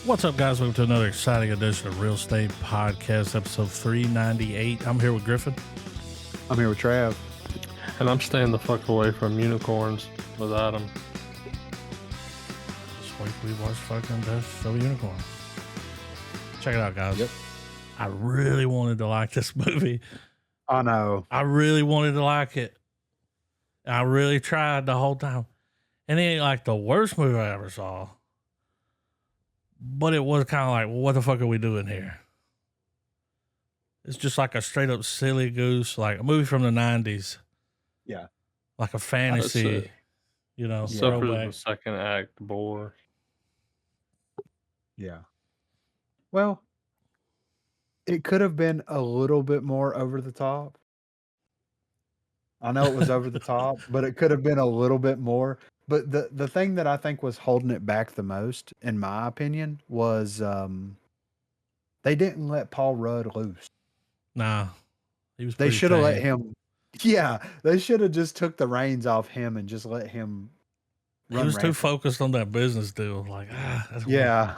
What's up, guys? Welcome to another exciting edition of Real Estate Podcast, episode 398. I'm here with Griffin. I'm here with Trav. And I'm staying the fuck away from unicorns with Adam. This week we watched fucking Death of a Unicorn. Check it out, guys. Yep. I really wanted to like this movie. I know. I really wanted to like it. I really tried the whole time. And it ain't like the worst movie I ever saw. But it was kind of like, well, what the fuck are we doing here? It's just like a straight up silly goose, like a movie from the 90s. Yeah. Like a fantasy, you know, Except for throwback. the second act bore. Yeah. Well, it could have been a little bit more over the top. I know it was over the top, but it could have been a little bit more. But the thing that I think was holding it back the most, in my opinion, was they didn't let Paul Rudd loose. Nah. He was They pretty should have let tame. him. Yeah, they should have just took the reins off him and just let him He run was too rampant. focused on that business deal. Like, that's what- Yeah.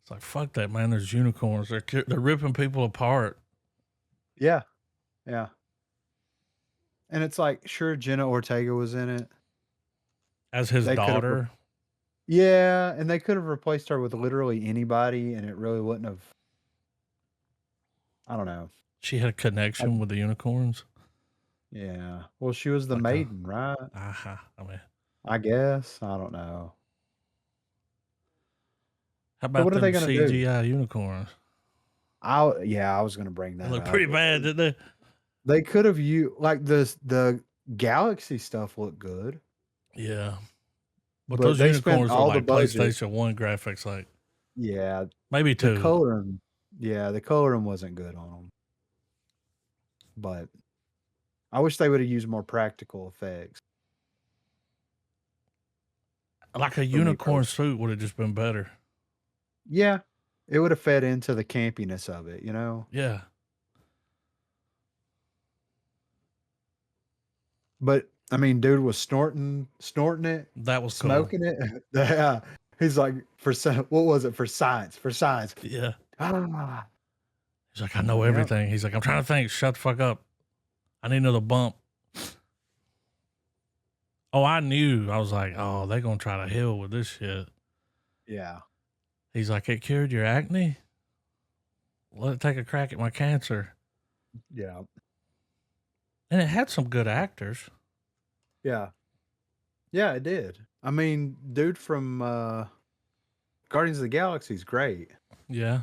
It's like, fuck that, man. There's unicorns. They're ripping people apart. Yeah. Yeah. And it's like, sure, Jenna Ortega was in it. As his They could've daughter. Yeah, and they could have replaced her with literally anybody, and it really wouldn't have. I don't know. She had a connection with the unicorns. Yeah. Well, she was the Like a- maiden, right? I mean, I guess. I don't know. how about what are them they gonna do? CGI unicorns? I was gonna bring They that look up. pretty bad, didn't they? They could have like the Galaxy stuff looked good. Yeah. But But those they spent unicorns are all the like budget. PlayStation 1 graphics, like Yeah, maybe the 2. coloring. Yeah, the coloring wasn't good on them. But I wish they would have used more practical effects. Like a me unicorn suit would have just been better. Yeah, it would have fed into the campiness of it, you know? Yeah. But I mean, dude was snorting it, That was cool. smoking it. Yeah, he's like, what was it? For science. Yeah. Ah, He's like, I know Yep. everything. He's like, I'm trying to think. Shut the fuck up. I need another bump. Oh, I knew. I was like, oh, they're going to try to heal with this shit. yeah, He's like, it cured your acne? Let it take a crack at my cancer. yeah, And it had some good actors. yeah, yeah. It did. I mean, dude from Guardians of the Galaxy is great. Yeah.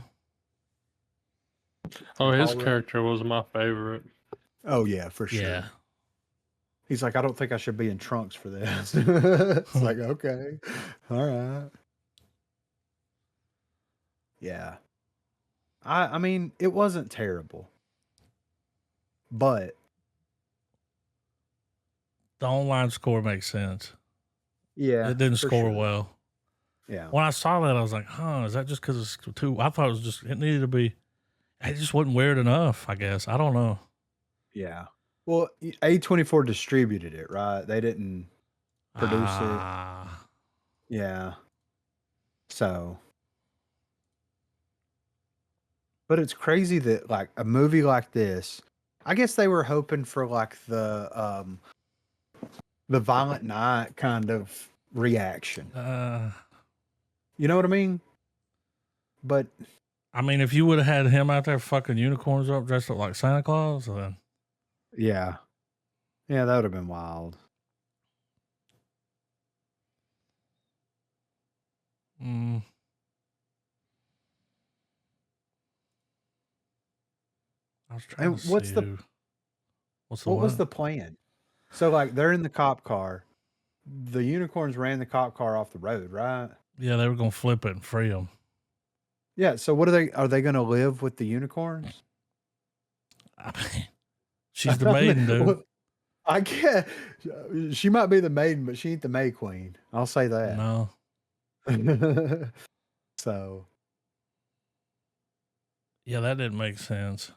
Oh, his Paul Rudd. character was my favorite. Oh yeah, for sure. Yeah. He's like, I don't think I should be in trunks for this. It's like, okay, all right. Yeah. I mean, it wasn't terrible. But The online score makes sense. yeah. It didn't for score sure. well. Yeah. When I saw that, I was like, huh, is that just because it's too? I thought it was just, it needed to be, it just wasn't weird enough, I guess. I don't know. Yeah. Well, A24 distributed it, right? They didn't produce it. Ah. Yeah. So. But it's crazy that like a movie like this, I guess they were hoping for like the Violent Night kind of reaction. You know what I mean? But I mean, if you would have had him out there fucking unicorns up, dressed up like Santa Claus, then yeah. Yeah, that would have been wild. I was trying And to what's see the what's the what was the plan? So like they're in the cop car. The unicorns ran the cop car off the road, right? Yeah, they were gonna flip it and free them. Yeah. So what are they going to live with the unicorns? I mean, she's the maiden, dude. Well, I can't. She might be the maiden, but she ain't the May Queen. I'll say that. No, So yeah, that didn't make sense.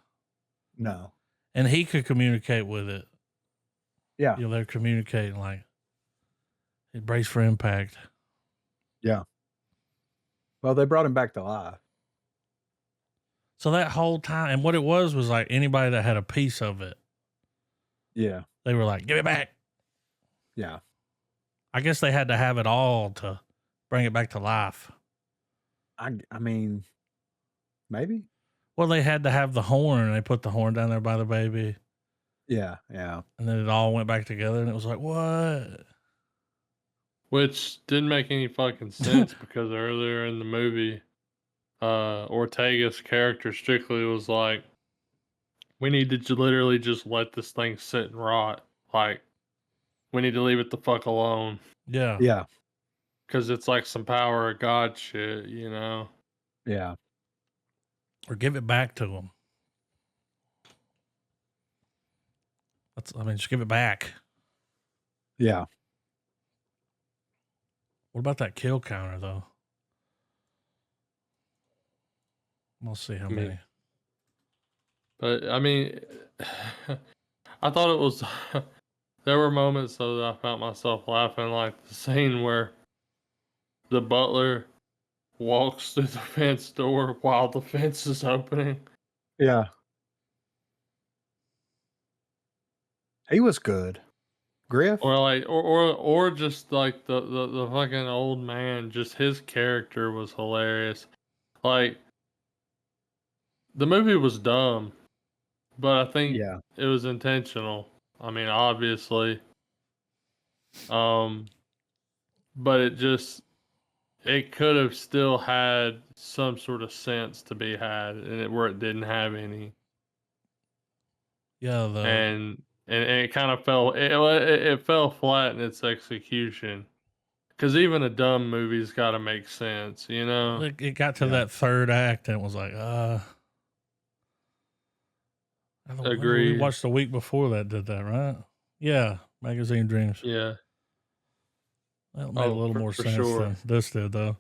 no. And he could communicate with it. Yeah. You know, they're communicating like it brace for impact. Yeah. Well, they brought him back to life. So that whole time, and what it was like anybody that had a piece of it, Yeah. they were like, "Give it back." Yeah. I guess they had to have it all to bring it back to life. I mean, maybe. Well, they had to have the horn. They put the horn down there by the baby, Yeah. Yeah. and then it all went back together, and it was like, what? Which didn't make any fucking sense because earlier in the movie, Ortega's character strictly was like, we need to literally just let this thing sit and rot. Like, we need to leave it the fuck alone. Yeah. Yeah. Because it's like some power of God shit, you know? Yeah. Or give it back to them. Just give it back. Yeah. What about that kill counter, though? We'll see how many. But, I mean, I thought it was... there were moments, though, that I found myself laughing, like the scene where the butler walks through the fence door while the fence is opening. Yeah. He was good. Griff? Or like, or just like the fucking old man. Just his character was hilarious. Like, the movie was dumb, but I think Yeah. it was intentional. I mean, obviously, but it could have still had some sort of sense to be had, where it didn't have any. Yeah, And it kind of fell. It fell flat in its execution. Because even a dumb movie's got to make sense, you know. it got to that third act, and it was like, Agreed. We watched the week before that did that, right? Yeah, Magazine Dreams. Yeah. That made a little more sense sure. than this did, though.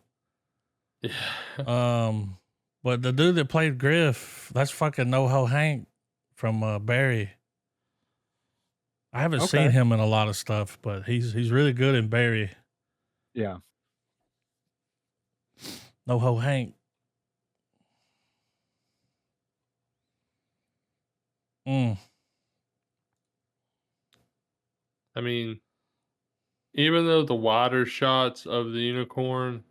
Yeah. But the dude that played Griff, that's fucking NoHo Hank from Barry. I haven't seen him in a lot of stuff, but he's really good in Barry. Yeah. NoHo Hank. I mean, even though the wider shots of the unicorn,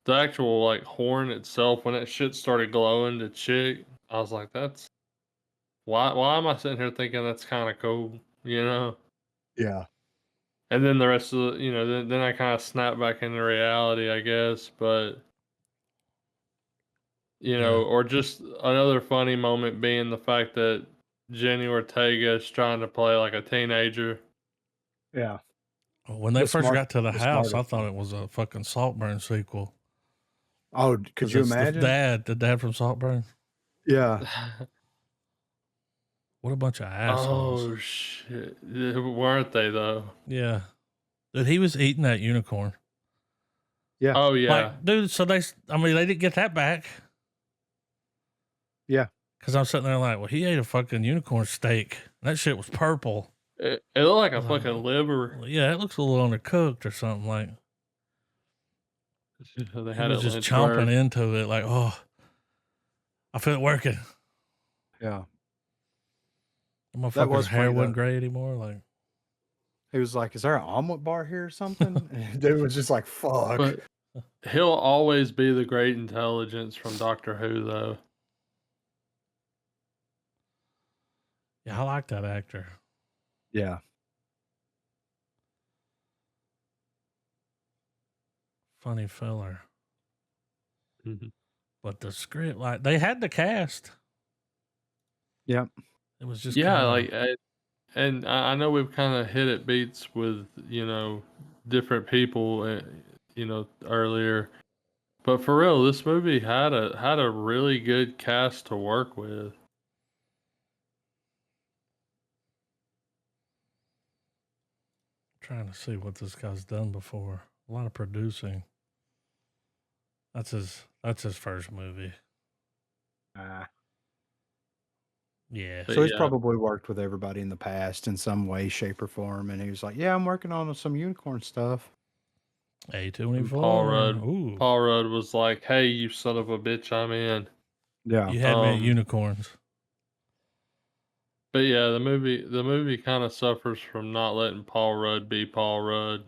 the actual like horn itself, when that shit started glowing to chick, I was like, that's why am I sitting here thinking that's kind of cool, you know? Yeah. And then the rest of the, you know, then I kind of snapped back into reality, I guess. But, you know, or just another funny moment being the fact that Jenny Ortega is trying to play like a teenager. Yeah. When they first got to the house, I thought it was a fucking Saltburn sequel. Oh, could you imagine? The dad from Saltburn. Yeah. What a bunch of assholes. Oh, shit. Weren't they, though? Yeah. Dude, he was eating that unicorn. Yeah. Oh, yeah. Like, dude, so they didn't get that back. Yeah. Because I'm sitting there like, well, he ate a fucking unicorn steak. That shit was purple. It looked like a fucking liver. Yeah, it looks a little undercooked or something. Like, they had it just chomping into it. Like, oh, I feel it working. Yeah. My fucker's hair wasn't gray anymore. Like, he was like, "Is there an omelet bar here or something?" And dude was just like, "Fuck." But he'll always be the great intelligence from Doctor Who, though. Yeah, I like that actor. Yeah. Funny feller. Mm-hmm. But the script, like, they had the cast. Yep. It was just and I know we've kind of hit it beats with, you know, different people, you know, earlier, but for real, this movie had a really good cast to work with. Trying to see what this guy's done before. A lot of producing. That's his first movie. Yeah. So he's probably worked with everybody in the past in some way, shape, or form. And he was like, "Yeah, I'm working on some unicorn stuff." A24. Paul Rudd. Ooh, Paul Rudd was like, "Hey, you son of a bitch, I'm in." Yeah. you had me at Um, unicorns. But yeah, the movie kind of suffers from not letting Paul Rudd be Paul Rudd.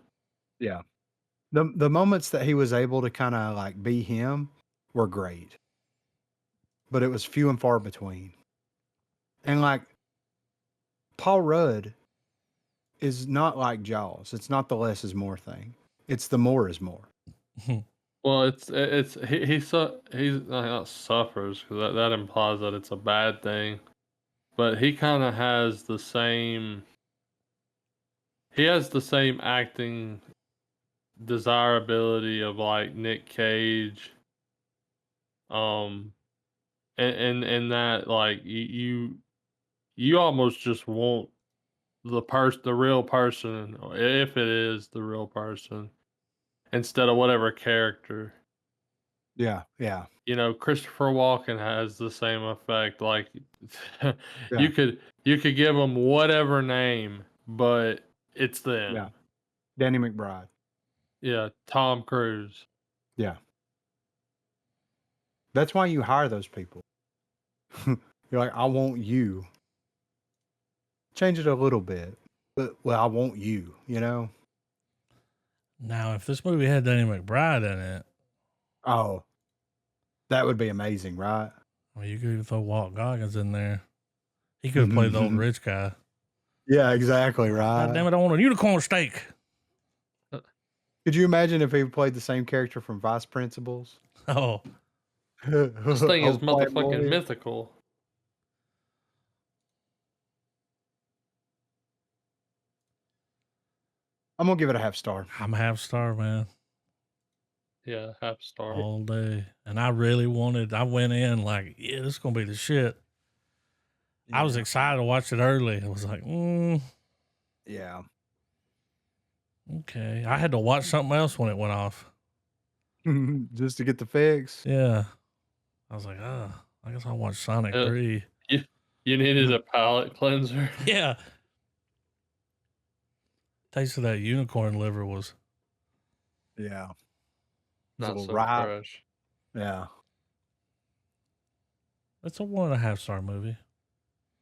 Yeah. The moments that he was able to kind of like be him were great, but it was few and far between. And like Paul Rudd is not like Jaws. It's not the less is more thing. It's the more is more. Well, he's not suffers because that implies that it's a bad thing, but he kind of has the same. He has the same acting desirability of like Nick Cage. And that like you almost just want the real person, if it is the real person, instead of whatever character. Yeah. Yeah. You know, Christopher Walken has the same effect. Like Yeah. you could give them whatever name, but it's them. Yeah. Danny McBride. Yeah, Tom Cruise. Yeah. That's why you hire those people. You're like, I want you. Change it a little bit, but well, I want you. You know. Now, if this movie had Danny McBride in it, Oh, that would be amazing, right? well, you could throw Walt Goggins in there. He could have played the old rich guy. Yeah, exactly, right. God damn it, I want a unicorn steak. Could you imagine if he played the same character from Vice Principals? Oh, This thing is Old Playboy. motherfucking mythical. I'm gonna give it a half star. I'm a half star, man, Yeah, half star. all day. And I really I went in like, yeah, this is going to be the shit. I was excited to watch it early. I was like, Yeah. okay. I had to watch something else when it went off. Just to get the fix. Yeah. I was like, I guess I'll watch Sonic 3. You needed a palate cleanser. Yeah. Taste of that unicorn liver was. Yeah. Not little so rye. fresh. Yeah. It's a 1.5 star movie.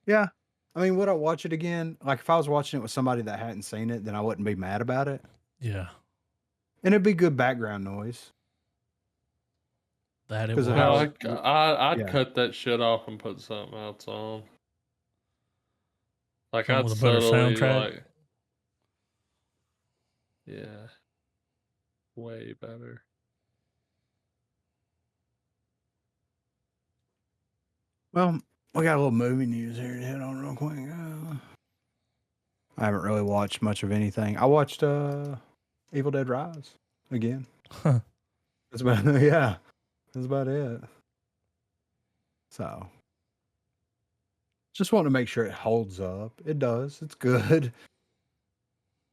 Yeah. I mean, would I watch it again? Like if I was watching it with somebody that hadn't seen it, then I wouldn't be mad about it. Yeah. And it'd be good background noise. That it 'Cause was. of No, how- I'd yeah. cut that shit off and put something else on. Like Something I'd with a better subtly soundtrack? like, yeah, way better. Well, we got a little movie news here to hit on real quick. I haven't really watched much of anything. I watched Evil Dead Rise again. Huh. That's about yeah. That's about it. So just want to make sure it holds up. It does. It's good.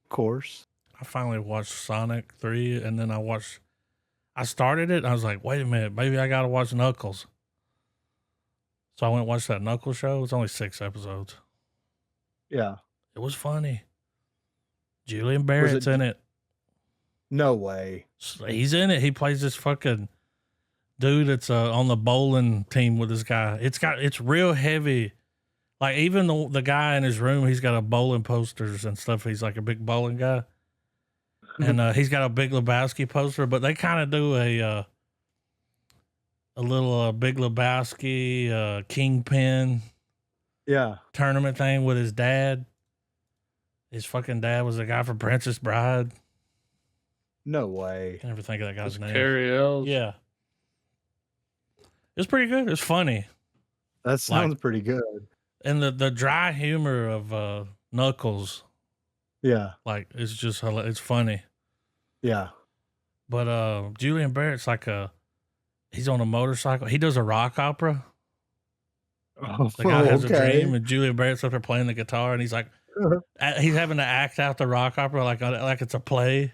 Of course. I finally watched Sonic 3 and then I started it and I was like, wait a minute, maybe I got to watch Knuckles. So I went and watched that Knuckles show. It's only 6 episodes. Yeah. It was funny. Julian Barrett's in it. No way. He's in it. He plays this fucking dude that's on the bowling team with this guy. It's real heavy. Like even the guy in his room, he's got a bowling posters and stuff. He's like a big bowling guy. And he's got a Big Lebowski poster, but they kind of do a little Big Lebowski Kingpin Yeah. tournament thing with his dad. His fucking dad was the guy from Princess Bride. No way. I never think of that guy's name. Carrie Ells. Yeah. It's pretty good. It's funny. That sounds pretty good. And the dry humor of Knuckles, Yeah. like it's just it's funny. Yeah. But Julian Barrett's like he's on a motorcycle. He does a rock opera. Oh, The guy has a dream, and Julian Barrett's up there playing the guitar, and he's like, he's having to act out the rock opera like it's a play.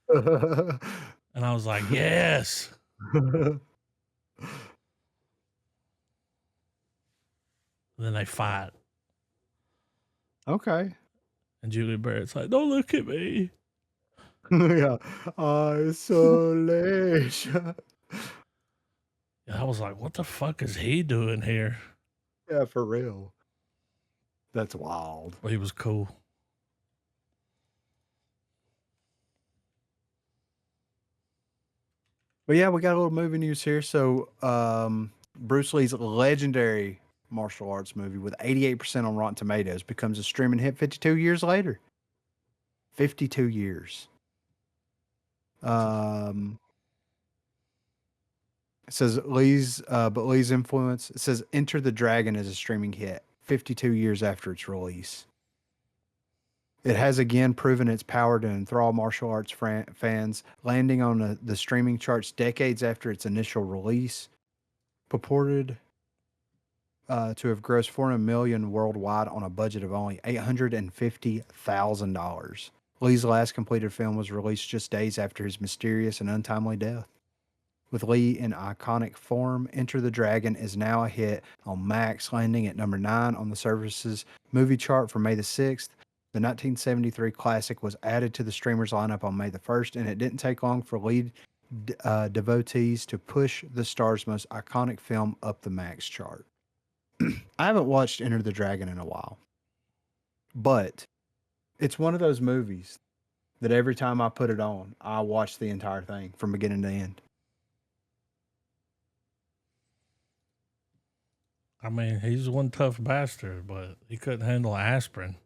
And I was like, yes. And then they fight, Okay. and Julian Barrett's like, don't look at me. Yeah. Isolation. I was like, what the fuck is he doing here? Yeah, for real. That's wild. But he was cool. But yeah, we got a little movie news here. So, Bruce Lee's legendary martial arts movie with 88% on Rotten Tomatoes becomes a streaming hit 52 years later. 52 years. It says Lee's influence. It says Enter the Dragon is a streaming hit 52 years after its release. It has again proven its power to enthrall martial arts fans, landing on the streaming charts decades after its initial release. Purported to have grossed $400 million worldwide on a budget of only $850,000. Lee's last completed film was released just days after his mysterious and untimely death. With Lee in iconic form, Enter the Dragon is now a hit on Max, landing at number 9 on the service's movie chart for May the 6th. The 1973 classic was added to the streamer's lineup on May the 1st, and it didn't take long for Lee devotees to push the star's most iconic film up the Max chart. I haven't watched Enter the Dragon in a while, but it's one of those movies that every time I put it on, I watch the entire thing from beginning to end. I mean, he's one tough bastard, but he couldn't handle aspirin.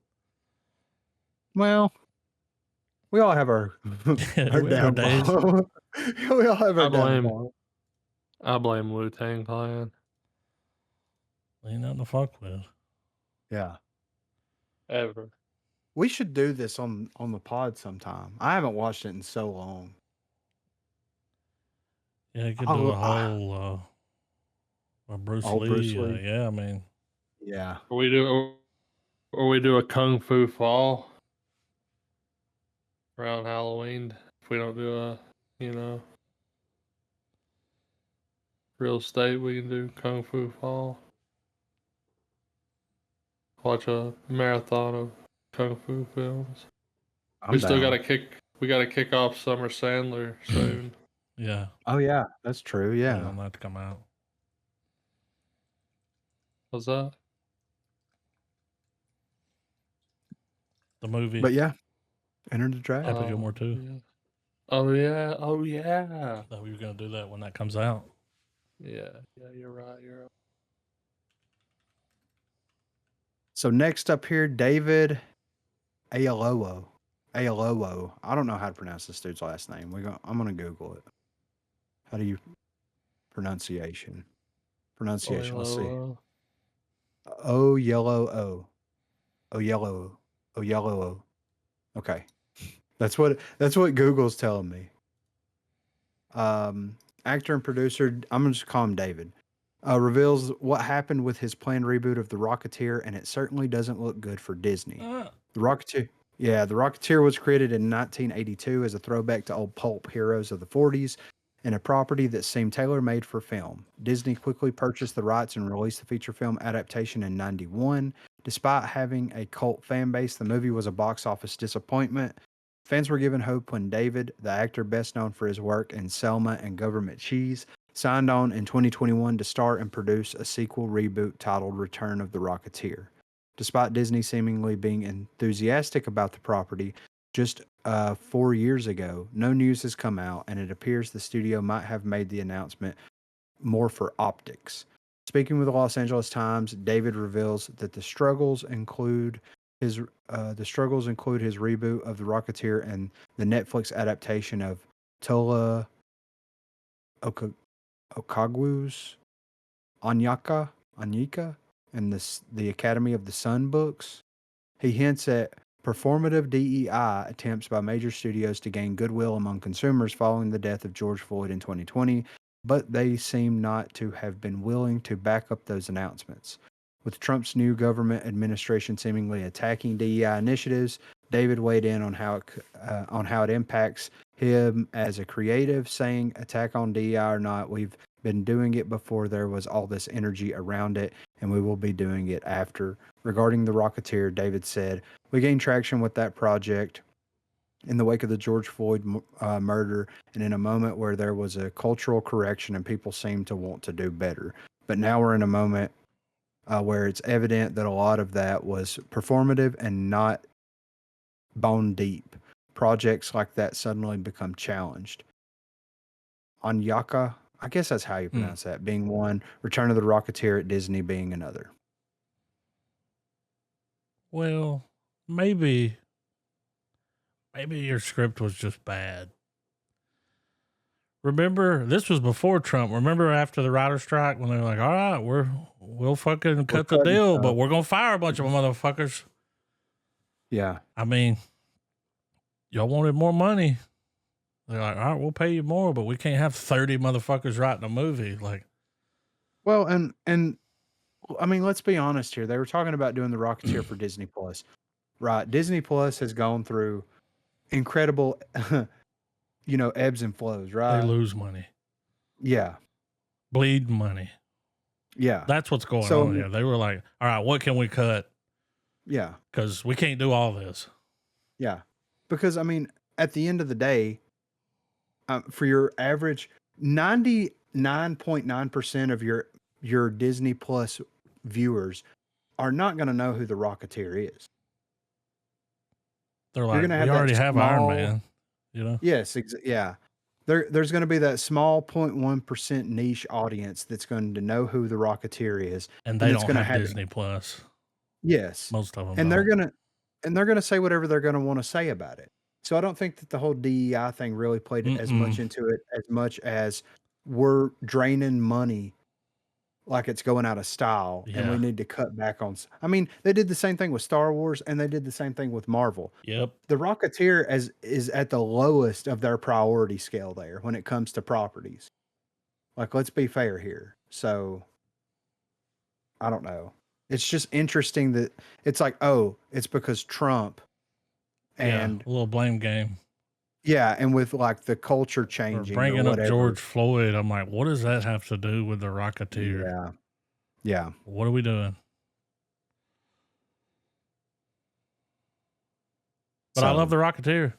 Well, we all have our, our We have our days. downfall. We all have our downfall. I blame Wu-Tang Clan. Ain't nothing to fuck with. Yeah. Ever. We should do this on the pod sometime. I haven't watched it in so long. Yeah, you could do a whole Bruce All Lee. Bruce Lee. Yeah, I mean, Yeah. Or we do a Kung Fu Fall around Halloween. If we don't do a, real estate, we can do Kung Fu Fall. Watch a marathon of Kung Fu films. We gotta kick off Summer Sandler soon. yeah. Oh yeah, that's true. Yeah. It'll not come out. What's that? The movie. But yeah, Enter the Dragon. Happy Gilmore 2. Yeah. Oh yeah. Oh yeah. Thought we were gonna do that when that comes out. Yeah. Yeah. You're right. So next up here, David Oyelowo. I don't know how to pronounce this dude's last name. I'm gonna Google it. How do you pronunciation? Let's see. Oyelowo. Okay. That's what Google's telling me. Actor and producer, I'm gonna just call him David. Reveals what happened with his planned reboot of The Rocketeer, and it certainly doesn't look good for Disney. The Rocketeer was created in 1982 as a throwback to old pulp heroes of the 40s and a property that seemed tailor-made for film. Disney quickly purchased the rights and released the feature film adaptation in 91. Despite having a cult fan base, the movie was a box office disappointment. Fans were given hope when David, the actor best known for his work in Selma and Government Cheese, signed on in 2021 to star and produce a sequel reboot titled Return of the Rocketeer. Despite Disney seemingly being enthusiastic about the property, just 4 years ago, no news has come out, and it appears the studio might have made the announcement more for optics. Speaking with the Los Angeles Times, David reveals that the struggles include his reboot of The Rocketeer and the Netflix adaptation of Tola Okagwu's Anyika and the Academy of the Sun books. He hints at performative DEI attempts by major studios to gain goodwill among consumers following the death of George Floyd in 2020, but they seem not to have been willing to back up those announcements. With Trump's new government administration seemingly attacking DEI initiatives, David weighed in on how it impacts him as a creative, saying, "Attack on DEI or not, we've been doing it before there was all this energy around it, and we will be doing it after." Regarding The Rocketeer, David said, "We gained traction with that project in the wake of the George Floyd murder, and in a moment where there was a cultural correction and people seemed to want to do better. But now we're in a moment where it's evident that a lot of that was performative and not bone deep. Projects like that suddenly become challenged. Anyaka, I guess that's how you pronounce that, being one, Return of the Rocketeer at Disney being another. Well, maybe your script was just bad. Remember, this was before Trump. Remember after the writer's strike when they were like, all right, we'll fucking cut the deal, but we're going to fire a bunch of motherfuckers. Yeah. I mean, y'all wanted more money. They're like, all right, we'll pay you more, but we can't have 30 motherfuckers writing a movie. Like, well, and I mean, let's be honest here. They were talking about doing the Rocketeer for Disney Plus, right? Disney Plus has gone through incredible, ebbs and flows, right? they lose money, Yeah. bleed money. Yeah. That's what's going on here. They were like, all right, what can we cut? Yeah. Because we can't do all this. Yeah. Because, I mean, at the end of the day, for your average 99.9% of your Disney Plus viewers are not going to know who the Rocketeer is. They're like, we already have Iron Man, Yes, yeah. There's going to be that small 0.1% niche audience that's going to know who the Rocketeer is, and they don't have Disney Plus. Yes, most of them, and they're gonna say whatever they're going to want to say about it. So I don't think that the whole DEI thing really played as much into it as much as we're draining money like it's going out of style, and we need to cut back on. I mean, they did the same thing with Star Wars, and they did the same thing with Marvel. Yep. The Rocketeer is at the lowest of their priority scale there when it comes to properties. Like, let's be fair here. So, I don't know. It's just interesting that it's like, oh, it's because Trump and a little blame game. Yeah, and with like the culture changing, bringing up George Floyd, I'm like, what does that have to do with the Rocketeer? Yeah, yeah. What are we doing? But I love the Rocketeer.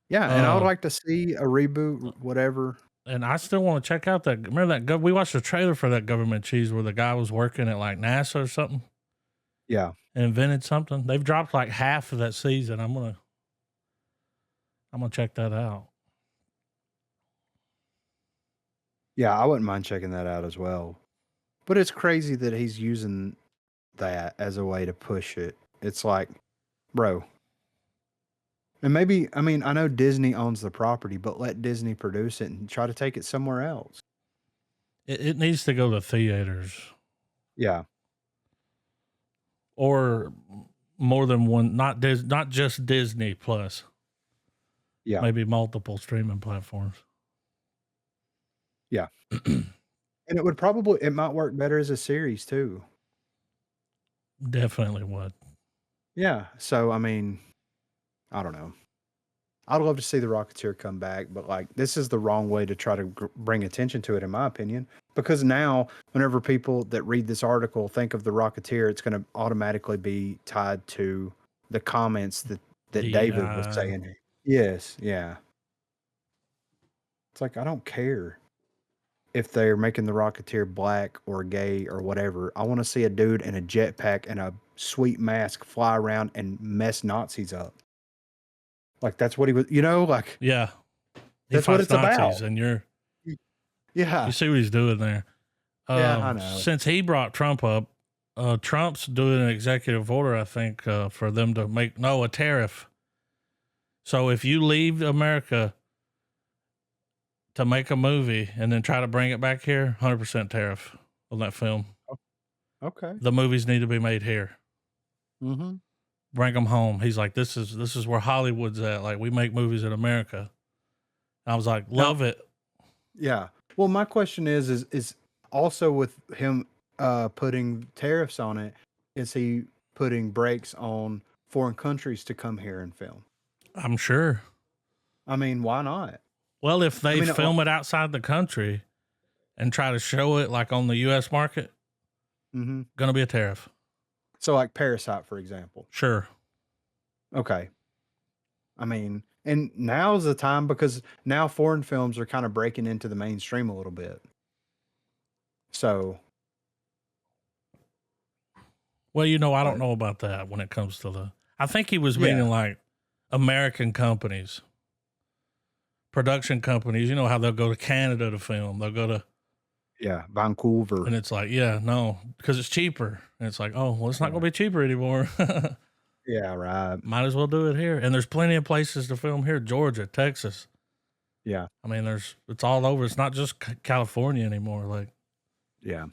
Yeah, and I would like to see a reboot, whatever. And I still want to check out that. Remember that? We watched a trailer for that Government Cheese where the guy was working at like NASA or something. Yeah, and invented something. They've dropped like half of that season. I'm gonna check that out. Yeah, I wouldn't mind checking that out as well. But it's crazy that he's using that as a way to push it. It's like, bro. And maybe, I mean, I know Disney owns the property, but let Disney produce it and try to take it somewhere else. It needs to go to theaters. Yeah. Or more than one, not just Disney Plus. Yeah. Maybe multiple streaming platforms. Yeah. And it might work better as a series too. Definitely would. Yeah. So, I mean, I don't know. I'd love to see the Rocketeer come back, but like this is the wrong way to try to bring attention to it, in my opinion. Because now, whenever people that read this article think of the Rocketeer, it's going to automatically be tied to the comments that David was saying. Yes, yeah. It's like, I don't care if they're making the Rocketeer black or gay or whatever. I want to see a dude in a jetpack and a sweet mask fly around and mess Nazis up. Like, that's what he was, like. Yeah. That's what it's Nazis about. And Yeah. You see what he's doing there. Yeah, I know. Since he brought Trump up, Trump's doing an executive order, I think, for them to a tariff. So if you leave America to make a movie and then try to bring it back here, 100% tariff on that film. Okay. The movies need to be made here. Mm-hmm. Bring them home. He's like, this is where Hollywood's at. Like, we make movies in America. I was like, love it. Yeah. Well, my question is also with him putting tariffs on it, is he putting brakes on foreign countries to come here and film? I'm sure. I mean, why not? Well, if they film it outside the country and try to show it like on the U.S. market, going to be a tariff. So like Parasite, for example. Sure. Okay. I mean, and now's the time because now foreign films are kind of breaking into the mainstream a little bit. So, Well, I don't but know about that when it comes to the. I think he was yeah, meaning like American companies, production companies. You know how they'll go to Canada to film. They'll go to, yeah, Vancouver. and it's like, yeah, no, because it's cheaper. And it's like, oh, well, it's not Yeah, going to be cheaper anymore. yeah, right. Might as well do it here. And there's plenty of places to film here: Georgia, Texas. Yeah, I mean, it's all over. It's not just California anymore. Like, yeah.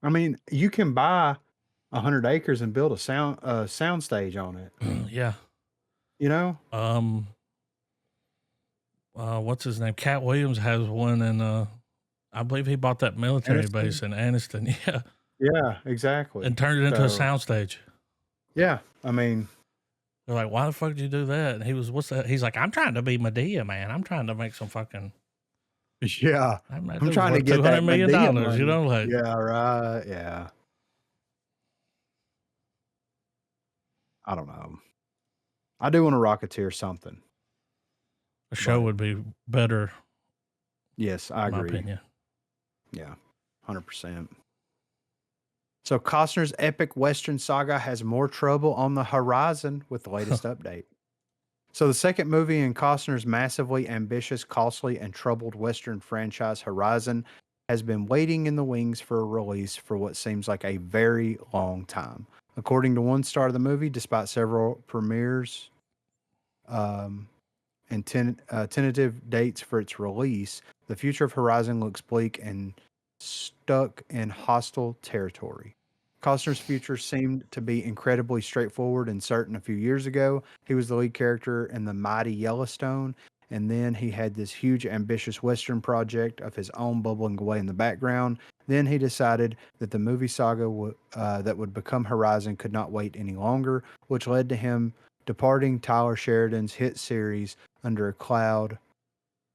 I mean, you can buy 100 acres and build a sound stage on it. yeah. You know? What's his name? Cat Williams has one, and I believe he bought that military Aniston? base in Aniston. Yeah, Yeah, exactly. and turned it into a So, soundstage. yeah, I mean, They're like, "Why the fuck did you do that?" And he was, "What's that?" He's like, "I'm trying to be Medea, man. I'm trying to make some fucking. yeah, I'm trying to get $200 that million. Medea You money. know, like, Yeah, right. Yeah. I don't know. I do want to Rocketeer something. a show But would be better, yes, I in my agree. opinion. Yeah, 100%. So Costner's epic Western saga has more trouble on the horizon with the latest update. So the second movie in Costner's massively ambitious, costly, and troubled Western franchise Horizon has been waiting in the wings for a release for what seems like a very long time. According to one star of the movie, despite several premieres and tentative dates for its release, the future of Horizon looks bleak and stuck in hostile territory. Costner's future seemed to be incredibly straightforward and certain a few years ago. He was the lead character in the mighty Yellowstone, and then he had this huge, ambitious Western project of his own bubbling away in the background. Then he decided that the movie saga that would become Horizon could not wait any longer, which led to him departing Tyler Sheridan's hit series Under a Cloud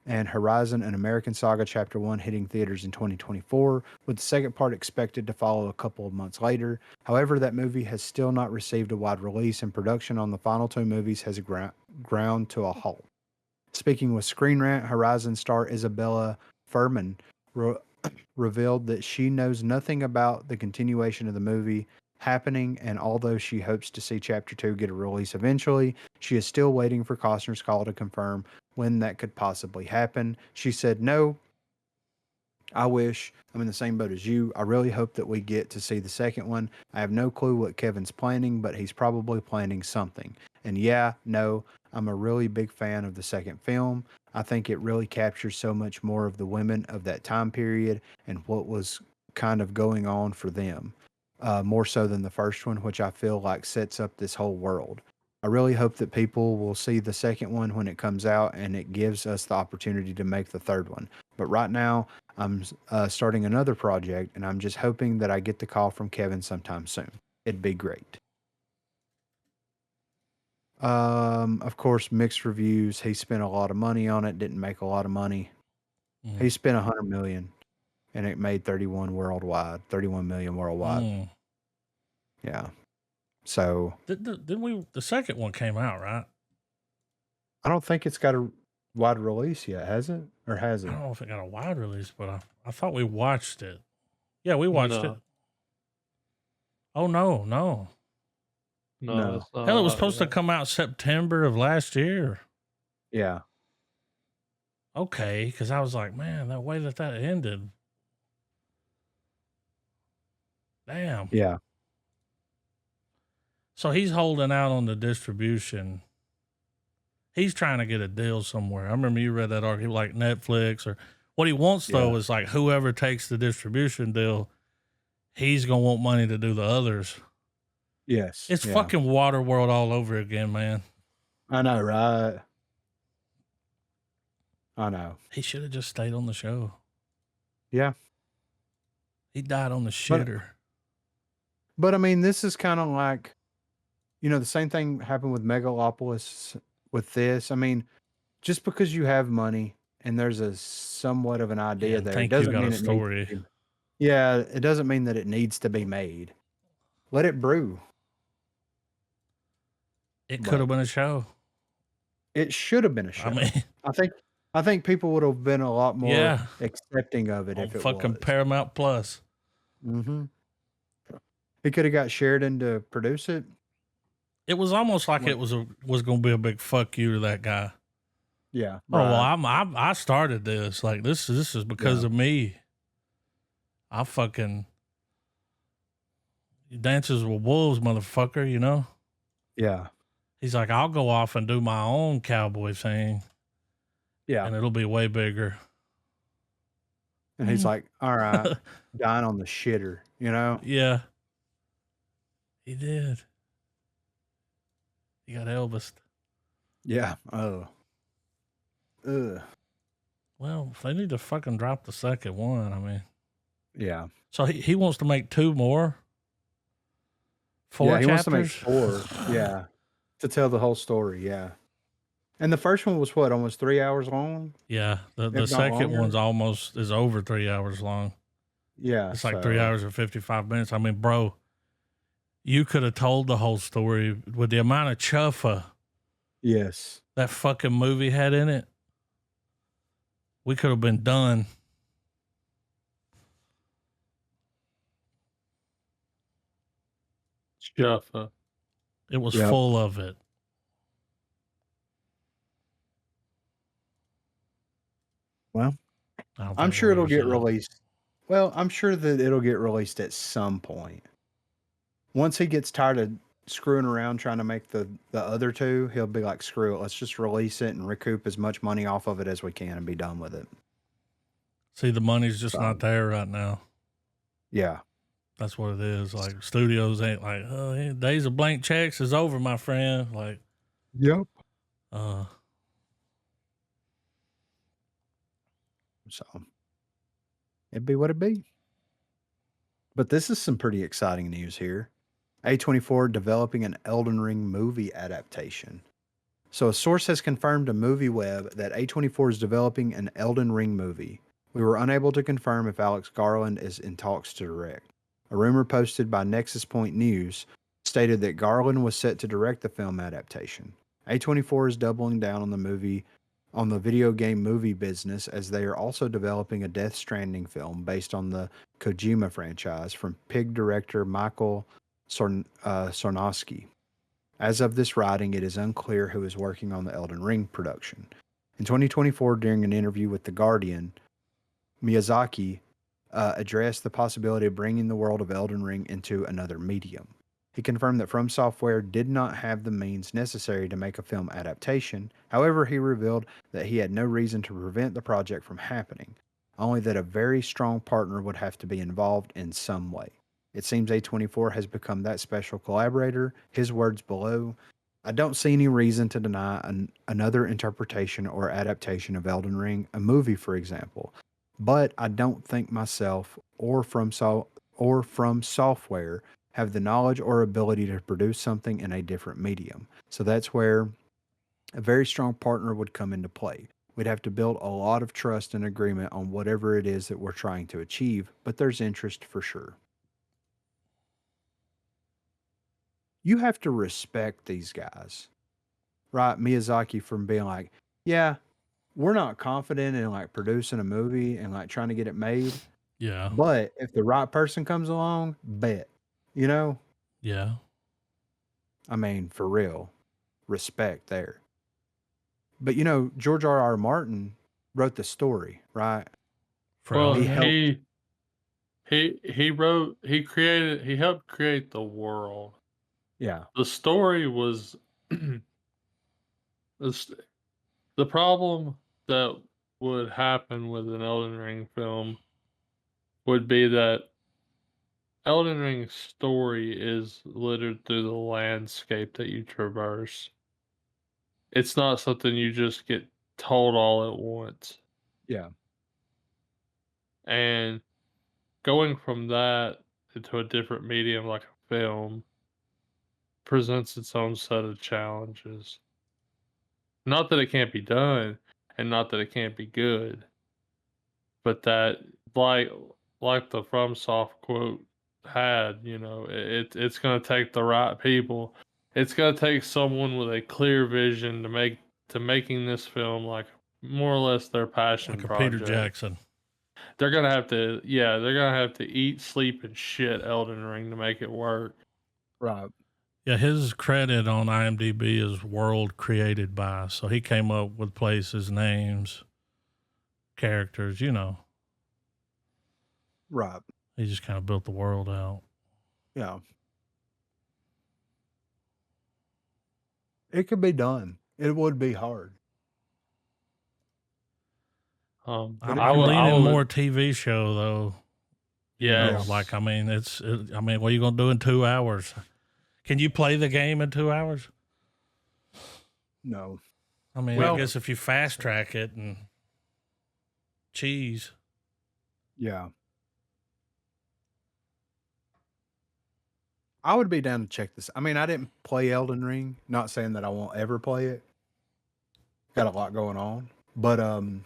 and Horizon, an American Saga Chapter 1 hitting theaters in 2024, with the second part expected to follow a couple of months later. However, that movie has still not received a wide release, and production on the final two movies has ground to a halt. Speaking with Screen Rant, Horizon star Isabella Furman revealed that she knows nothing about the continuation of the movie happening, and although she hopes to see Chapter 2 get a release eventually, she is still waiting for Costner's call to confirm when that could possibly happen. She said, "No, I wish. I'm in the same boat as you. I really hope that we get to see the second one. I have no clue what Kevin's planning, but he's probably planning something. And yeah, no, I'm a really big fan of the second film. I think it really captures so much more of the women of that time period and what was kind of going on for them, more so than the first one, which I feel like sets up this whole world. I really hope that people will see the second one when it comes out and it gives us the opportunity to make the third one. But right now, I'm starting another project, and I'm just hoping that I get the call from Kevin sometime soon. It'd be great." Of course, mixed reviews. He spent a lot of money on it, didn't make a lot of money. He spent 100 million, and it made 31 million worldwide. Yeah. So Didn't we? The second one came out, right? I don't think it's got a wide release yet, has it? Or has I it? don't know if it got a wide release, but I thought we watched it. Yeah, we watched it. No, Oh no. no, No. it's not Hell, it was out supposed to yet. come out September of last year. Yeah. Okay, because I was like, man, that way that ended. Damn. Yeah. So he's holding out on the distribution. He's trying to get a deal somewhere. I remember you read that article, like Netflix, or what he wants though Yeah. is like whoever takes the distribution deal, he's gonna want money to do the others. Yes. It's Yeah. fucking Waterworld all over again, man. I know, right? I know. He should have just stayed on the show. Yeah. He died on the shitter. But I mean, this is kind of like, the same thing happened with Megalopolis with this. I mean, just because you have money and there's a somewhat of an idea Yeah, there, it Thank You doesn't got mean a it story. needs to be, yeah, it doesn't mean that it needs to be made. Let it brew. It But could have been a show. it should have been a I show. mean, I think people would have been a lot more yeah, accepting of it on if it fucking was. Paramount Plus. Mm-hmm. He could have got Sheridan to produce it. It was almost like Like- it was going to be a big fuck you to that guy. Yeah. Oh well, right. I started this. Like this is because Yeah. of me. I fucking dances with wolves, motherfucker. You know. Yeah. He's like, I'll go off and do my own cowboy thing, Yeah. and it'll be way bigger. And he's like, all right, dying on the shitter, you know? Yeah, he did. He got Elvis. Yeah. Oh. Ugh. Well, they need to fucking drop the second one. I mean, Yeah. so he wants to make 2 more. 4 yeah, he chapters. wants to make 4. Yeah. To tell the whole story. Yeah. And the first one was what, almost 3 hours long? Yeah, the not second longer? one's is over 3 hours long. Yeah. It's like 3 hours and 55 minutes. I mean, bro, you could have told the whole story with the amount of chuffa Yes. that fucking movie had in it. We could have been done. Jaffa. It was Yep. full of it. Well, I don't I'm think sure we'll it'll ever get see it. released. Well, I'm sure that it'll get released at some point. Once he gets tired of screwing around trying to make the other 2, he'll be like, screw it, let's just release it and recoup as much money off of it as we can and be done with it. See, the money's just not there right now. Yeah. That's what it is. Like studios ain't like, oh, yeah, days of blank checks is over, my friend. Like, Yep. So it'd be what it be. But this is some pretty exciting news here. A24 developing an Elden Ring movie adaptation. So a source has confirmed to MovieWeb that A24 is developing an Elden Ring movie. We were unable to confirm if Alex Garland is in talks to direct. A rumor posted by Nexus Point News stated that Garland was set to direct the film adaptation. A24 is doubling down on the video game movie business, as they are also developing a Death Stranding film based on the Kojima franchise from Pig director Michael Sarnowski. As of this writing, it is unclear who is working on the Elden Ring production. In 2024, during an interview with The Guardian, Miyazaki addressed the possibility of bringing the world of Elden Ring into another medium. He confirmed that From Software did not have the means necessary to make a film adaptation. However, he revealed that he had no reason to prevent the project from happening, only that a very strong partner would have to be involved in some way. It seems A24 has become that special collaborator. His words below: I don't see any reason to deny another interpretation or adaptation of Elden Ring, a movie, for example. But I don't think myself or From Software have the knowledge or ability to produce something in a different medium. So that's where a very strong partner would come into play. We'd have to build a lot of trust and agreement on whatever it is that we're trying to achieve, but there's interest for sure. You have to respect these guys, right? Miyazaki, from being like, yeah, we're not confident in like producing a movie and like trying to get it made. Yeah. But if the right person comes along, bet. You know? Yeah. I mean, for real. Respect there. But you know, George R.R. Martin wrote the story, right? Well, He helped- he helped create the world. Yeah. The story was the problem that would happen with an Elden Ring film would be that Elden Ring's story is littered through the landscape that you traverse. It's not something you just get told all at once. Yeah. And going from that into a different medium like a film presents its own set of challenges. Not that it can't be done, and not that it can't be good, but that like the FromSoft quote had, you know, it's going to take the right people it's gonna take someone with a clear vision to making this film like more or less their passion Like a Peter project. Jackson. They're gonna have to, yeah, they're gonna have to eat, sleep, and shit Elden Ring to make it work. Right. Yeah, his credit on IMDb is world created by. So he came up with places, names, characters, you know. Right. He just kind of built the world out. Yeah. It could be done. It would be hard. I'm I would- leaning more TV show though. You know, Yes. like I mean, I mean, what are you gonna do in 2 hours? Can you play the game in 2 hours? No. I mean, Well- I guess if you fast track it and cheese. Yeah. I would be down to check this. I mean, I didn't play Elden Ring. Not saying that I won't ever play it. Got a lot going on, but I've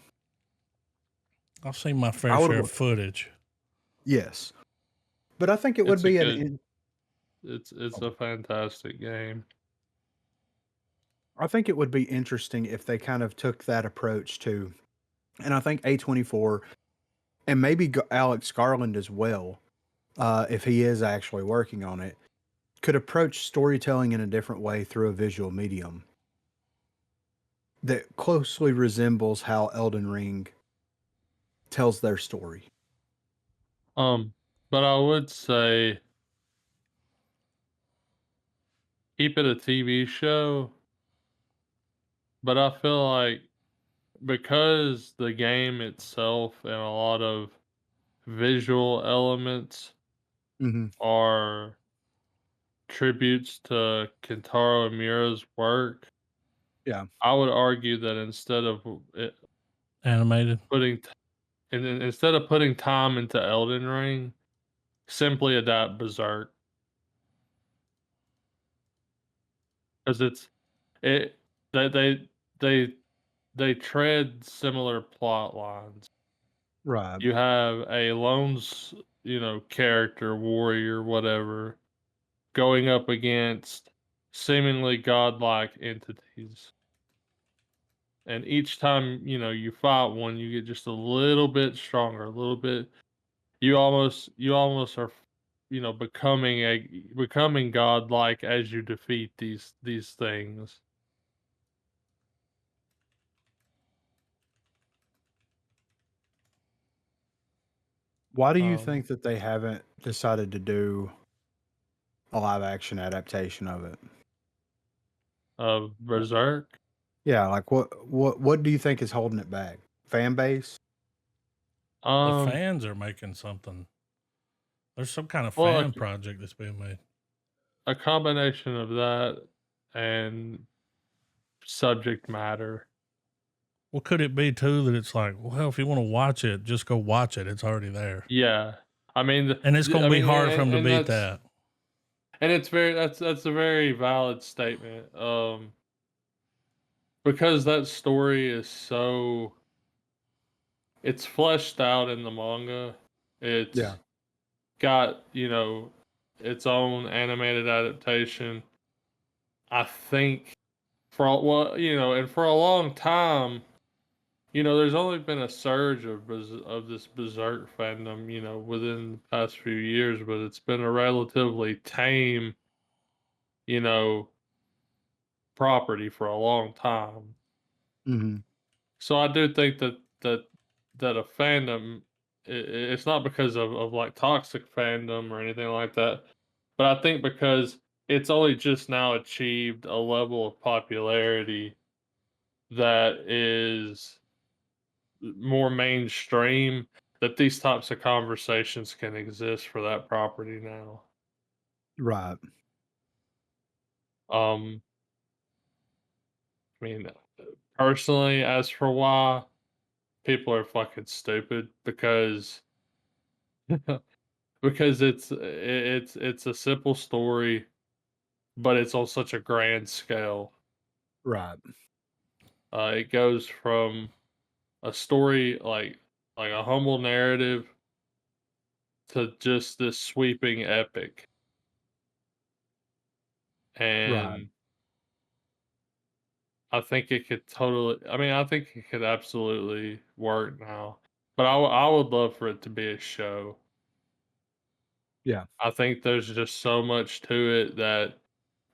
seen my fair I would share wa- of footage. yes. But I think it would It's a be good- It's a fantastic game. I think it would be interesting if they kind of took that approach too. And I think A24 and maybe Alex Garland as well, if he is actually working on it, could approach storytelling in a different way through a visual medium that closely resembles how Elden Ring tells their story. But I would say keep it a TV show. But I feel like because the game itself and a lot of visual elements Mm-hmm. are tributes to Kentaro Miura's work. Yeah. I would argue that instead of Animated. instead of putting time into Elden Ring, simply adapt Berserk. Because they tread similar plot lines. Right. You have a lone, character, warrior, whatever, going up against seemingly godlike entities. And each time, you fight one, you get just a little bit stronger, a little bit. You almost are, becoming godlike as you defeat these things. Why do you Um, think that they haven't decided to do a live action adaptation of it? Of Berserk. Yeah, like what do you think is holding it back? Fan base? The fans are making something. There's some kind of Well, fan like- project that's being made. A combination of that and subject matter. Well, could it be too that it's like, well, if you want to watch it, just go watch it. It's already there. Yeah, I mean, And it's going to be hard for them to and beat that's- that. And it's that's a very valid statement. Because that story is so, it's fleshed out in the manga. It's Yeah. got, its own animated adaptation. I think for a long time, there's only been a surge of this Berserk fandom, within the past few years, but it's been a relatively tame, property for a long time. Mm-hmm. So I do think that a fandom, it's not because of like toxic fandom or anything like that, but I think because it's only just now achieved a level of popularity that is more mainstream, that these types of conversations can exist for that property now. Right. I mean, personally, as for why, people are fucking stupid because it's a simple story, but it's on such a grand scale. Right. It goes from a story like a humble narrative to just this sweeping epic. and I think it could totally. I mean, I think it could absolutely work now. But I would love for it to be a show. Yeah. I think there's just so much to it that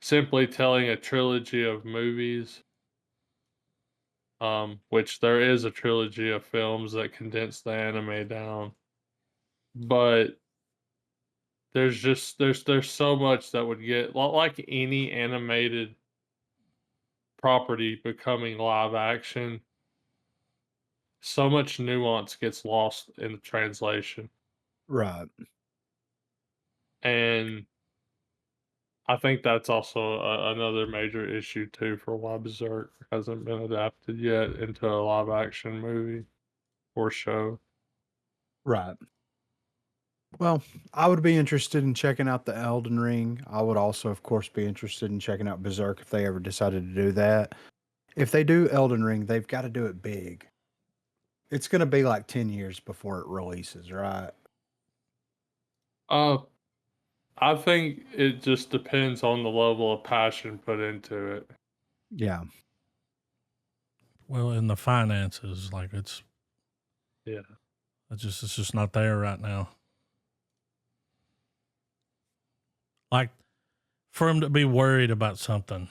simply telling a trilogy of movies, which there is a trilogy of films that condense the anime down, but there's so much that would get like any animated property becoming live action. So much nuance gets lost in the translation, Right. and I think that's also another major issue too for why Berserk hasn't been adapted yet into a live action movie or show. Right. Well, I would be interested in checking out the Elden Ring. I would also, of course, be interested in checking out Berserk if they ever decided to do that. If they do Elden Ring, they've got to do it big. It's going to be like 10 years before it releases, right? Uh, I think it just depends on the level of passion put into it. Yeah. Well, in the finances, like Yeah. it's just not there right now. Like for him to be worried about something,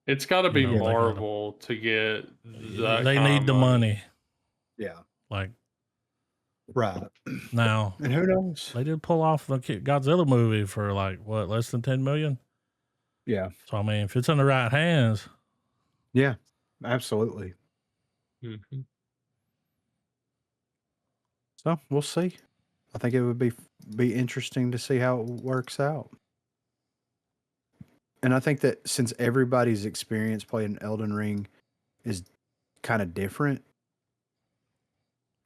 It's got to be they gotta- Marvel to get that. they kind need of the money. Yeah. Like Right. now, And who knows? they did pull off the Godzilla movie for like what, less than 10 million. Yeah. So I mean, if it's in the right hands, Yeah. Absolutely. Mhm. So we'll see. I think it would be interesting to see how it works out. And I think that since everybody's experience playing Elden Ring is kind of different,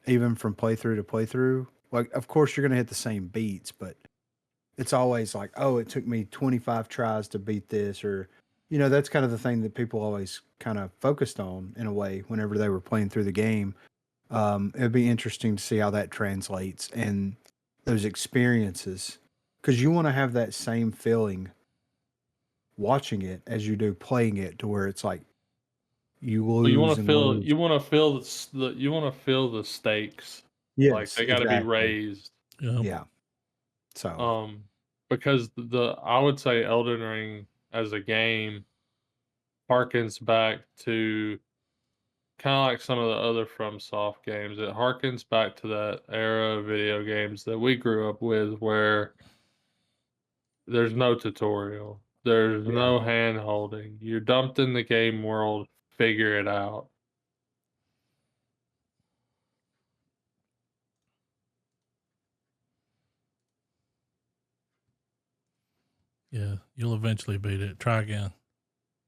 even from playthrough to playthrough, like of course you're gonna hit the same beats, but it's always like, oh, it took me 25 tries to beat this, or that's kind of the thing that people always kind of focused on in a way whenever they were playing through the game. It'd be interesting to see how that translates and those experiences, because you want to have that same feeling watching it as you do playing it, to where it's like you Well, lose you want to and feel lose. you want to feel you want to feel the stakes. Like Yes, they got to be exactly. raised. Yeah. So Because I would say Elden Ring as a game harkens back to kind of like some of the other FromSoft games. It harkens back to that era of video games that we grew up with, where there's no tutorial, there's Yeah. no hand holding. You're dumped in the game world, figure it out. yeah, you'll eventually beat it. Try again.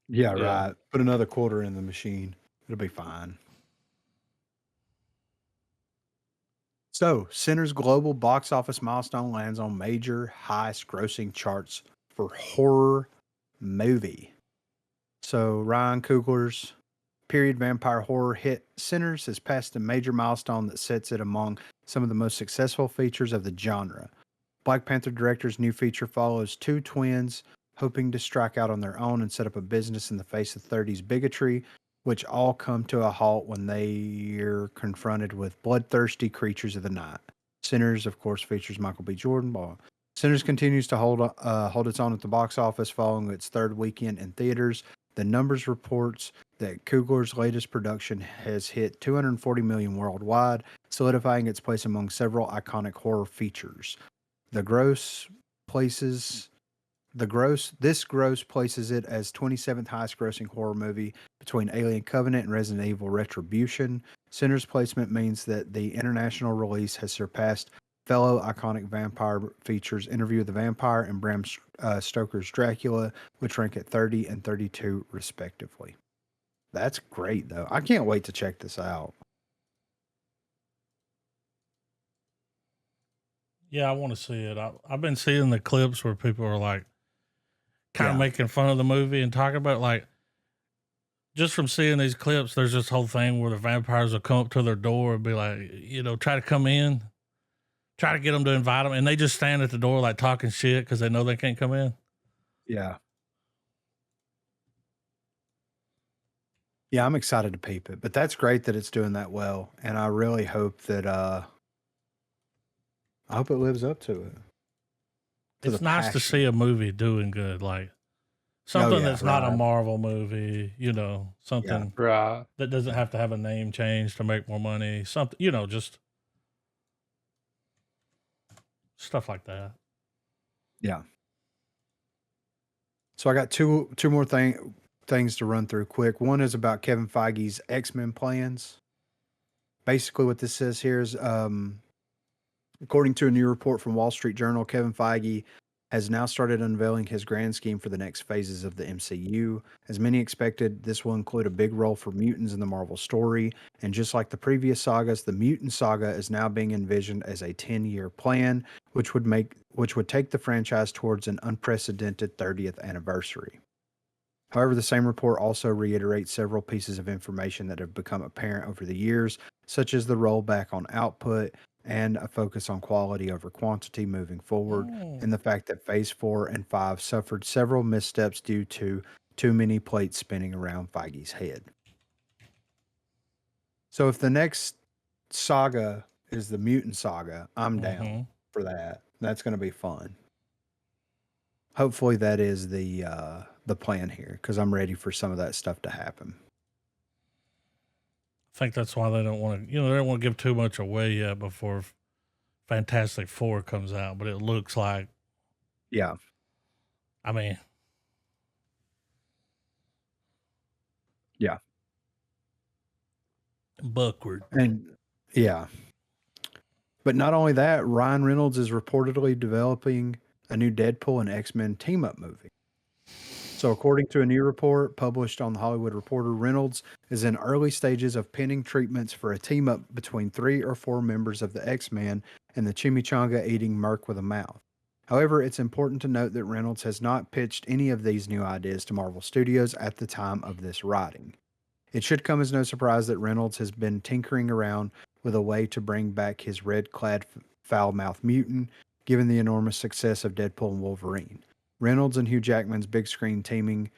Yeah, Yeah. right. Put another quarter in the machine. It'll be fine. So, Sinner's global box office milestone lands on major highest grossing charts for horror movie. So, Ryan Coogler's period vampire horror hit Sinners has passed a major milestone that sets it among some of the most successful features of the genre. Black Panther director's new feature follows two twins hoping to strike out on their own and set up a business in the face of 30s bigotry, which all come to a halt when they are confronted with bloodthirsty creatures of the night. Sinners, of course, features Michael B. Jordan. Sinners continues to hold its own at the box office following its third weekend in theaters. The numbers reports that Coogler's latest production has hit 240 million worldwide, solidifying its place among several iconic horror features. This gross places it as 27th highest grossing horror movie between Alien Covenant and Resident Evil Retribution. Sinners placement means that the international release has surpassed fellow iconic vampire features Interview with the Vampire and Bram Stoker's Dracula, which rank at 30 and 32 respectively. That's great, though. I can't wait to check this out. Yeah, I want to see it. I've been seeing the clips where people are like kind of Yeah. making fun of the movie and talking about, like, just from seeing these clips, there's this whole thing where the vampires will come up to their door and be like, try to come in, try to get them to invite them, and they just stand at the door like talking shit because they know they can't come in. Yeah. Yeah, I'm excited to peep it, but that's great that it's doing that well, and I really hope that I hope it lives up to it. To It's the nice to passion. see a movie doing good, like Oh something yeah, that's not a right. Marvel movie, something Right. that doesn't Yeah. have to have a name change to make more money, something, just stuff like that. Yeah. So I got two more things to run through quick. One is about Kevin Feige's X-Men plans. Basically, what this says here is, according to a new report from Wall Street Journal, Kevin Feige has now started unveiling his grand scheme for the next phases of the MCU. As many expected, this will include a big role for mutants in the Marvel story. And just like the previous sagas, the mutant saga is now being envisioned as a 10-year plan, which would take the franchise towards an unprecedented 30th anniversary. However, the same report also reiterates several pieces of information that have become apparent over the years, such as the rollback on output and a focus on quality over quantity moving forward, and the fact that Phase 4 and 5 suffered several missteps due to too many plates spinning around Feige's head. So if the next saga is the mutant saga, I'm down for that. That's going to be fun. Hopefully that is the plan here, because I'm ready for some of that stuff to happen. I think that's why they don't want to, they don't want to give too much away yet before Fantastic Four comes out. But it looks like, Yeah. I mean, Yeah. Buckward. And yeah. But not only that, Ryan Reynolds is reportedly developing a new Deadpool and X-Men team-up movie. So according to a new report published on The Hollywood Reporter, Reynolds is in early stages of penning treatments for a team-up between 3 or 4 members of the X-Men and the chimichanga-eating Merc with a mouth. However, it's important to note that Reynolds has not pitched any of these new ideas to Marvel Studios at the time of this writing. It should come as no surprise that Reynolds has been tinkering around with a way to bring back his red-clad foul-mouthed mutant, given the enormous success of Deadpool and Wolverine. Reynolds and Hugh Jackman's big screen teaming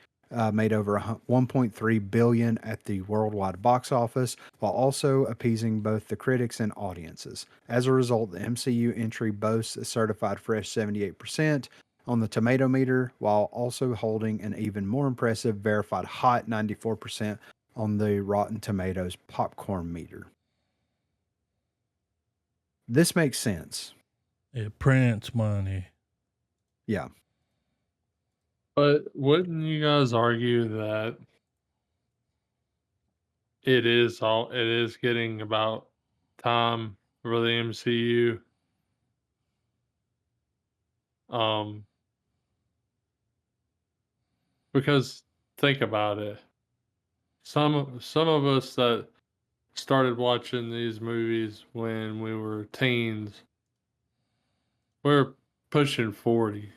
made over $1.3 billion at the worldwide box office, while also appeasing both the critics and audiences. As a result, the MCU entry boasts a certified fresh 78% on the tomato meter, while also holding an even more impressive verified hot 94% on the Rotten Tomatoes popcorn meter. This makes sense. It prints money. Yeah. But wouldn't you guys argue that it is getting about time for the MCU? Because think about it. Some of us that started watching these movies when we were teens, we're pushing 40.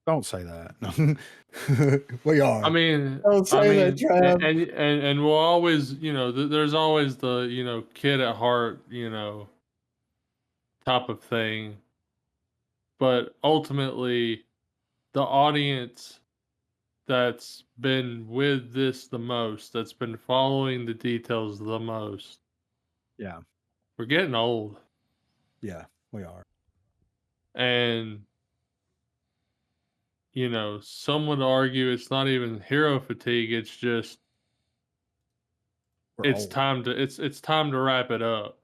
Don't say that. We are. I mean, Don't say that, Trav. and we'll always, there's always the, kid at heart, type of thing. But ultimately, the audience that's been with this the most, that's been following the details the most, Yeah. we're getting old. Yeah, we are. And, some would argue it's not even hero fatigue, it's just We're it's old. time to it's time to wrap it up.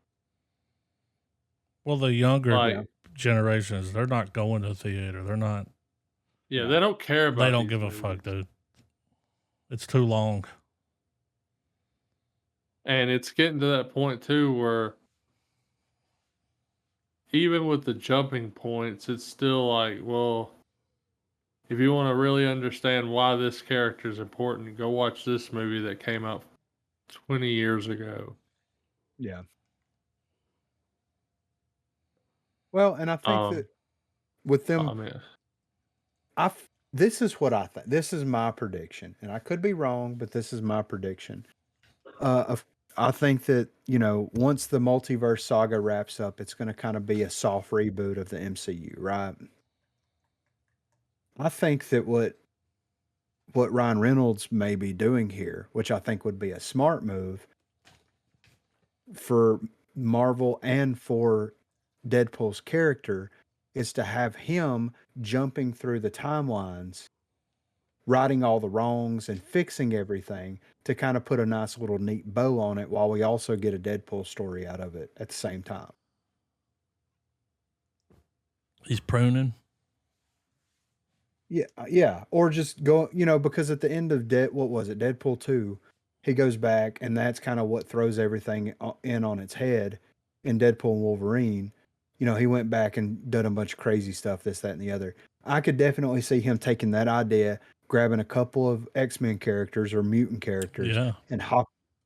Well, the younger Like, generations, they're not going to theater. They're not. yeah, No. they don't care about They don't these give a movies. fuck, dude. It's too long. And it's getting to that point too where even with the jumping points, it's still like, well, if you want to really understand why this character is important, go watch this movie that came out 20 years ago. Yeah. Well, and I think that with them, I mean, this is what I think. This is my prediction, and I could be wrong, but this is my prediction. I think that, once the multiverse saga wraps up, it's going to kind of be a soft reboot of the MCU, right? I think that what what Ryan Reynolds may be doing here, which I think would be a smart move for Marvel and for Deadpool's character, is to have him jumping through the timelines, righting all the wrongs and fixing everything to kind of put a nice little neat bow on it while we also get a Deadpool story out of it at the same time. He's pruning. Yeah. Or just go, because at the end of what was it, Deadpool 2, he goes back, and that's kind of what throws everything in on its head in Deadpool and Wolverine. He went back and done a bunch of crazy stuff, this, that, and the other. I could definitely see him taking that idea, grabbing a couple of X-Men characters or mutant characters, Yeah. and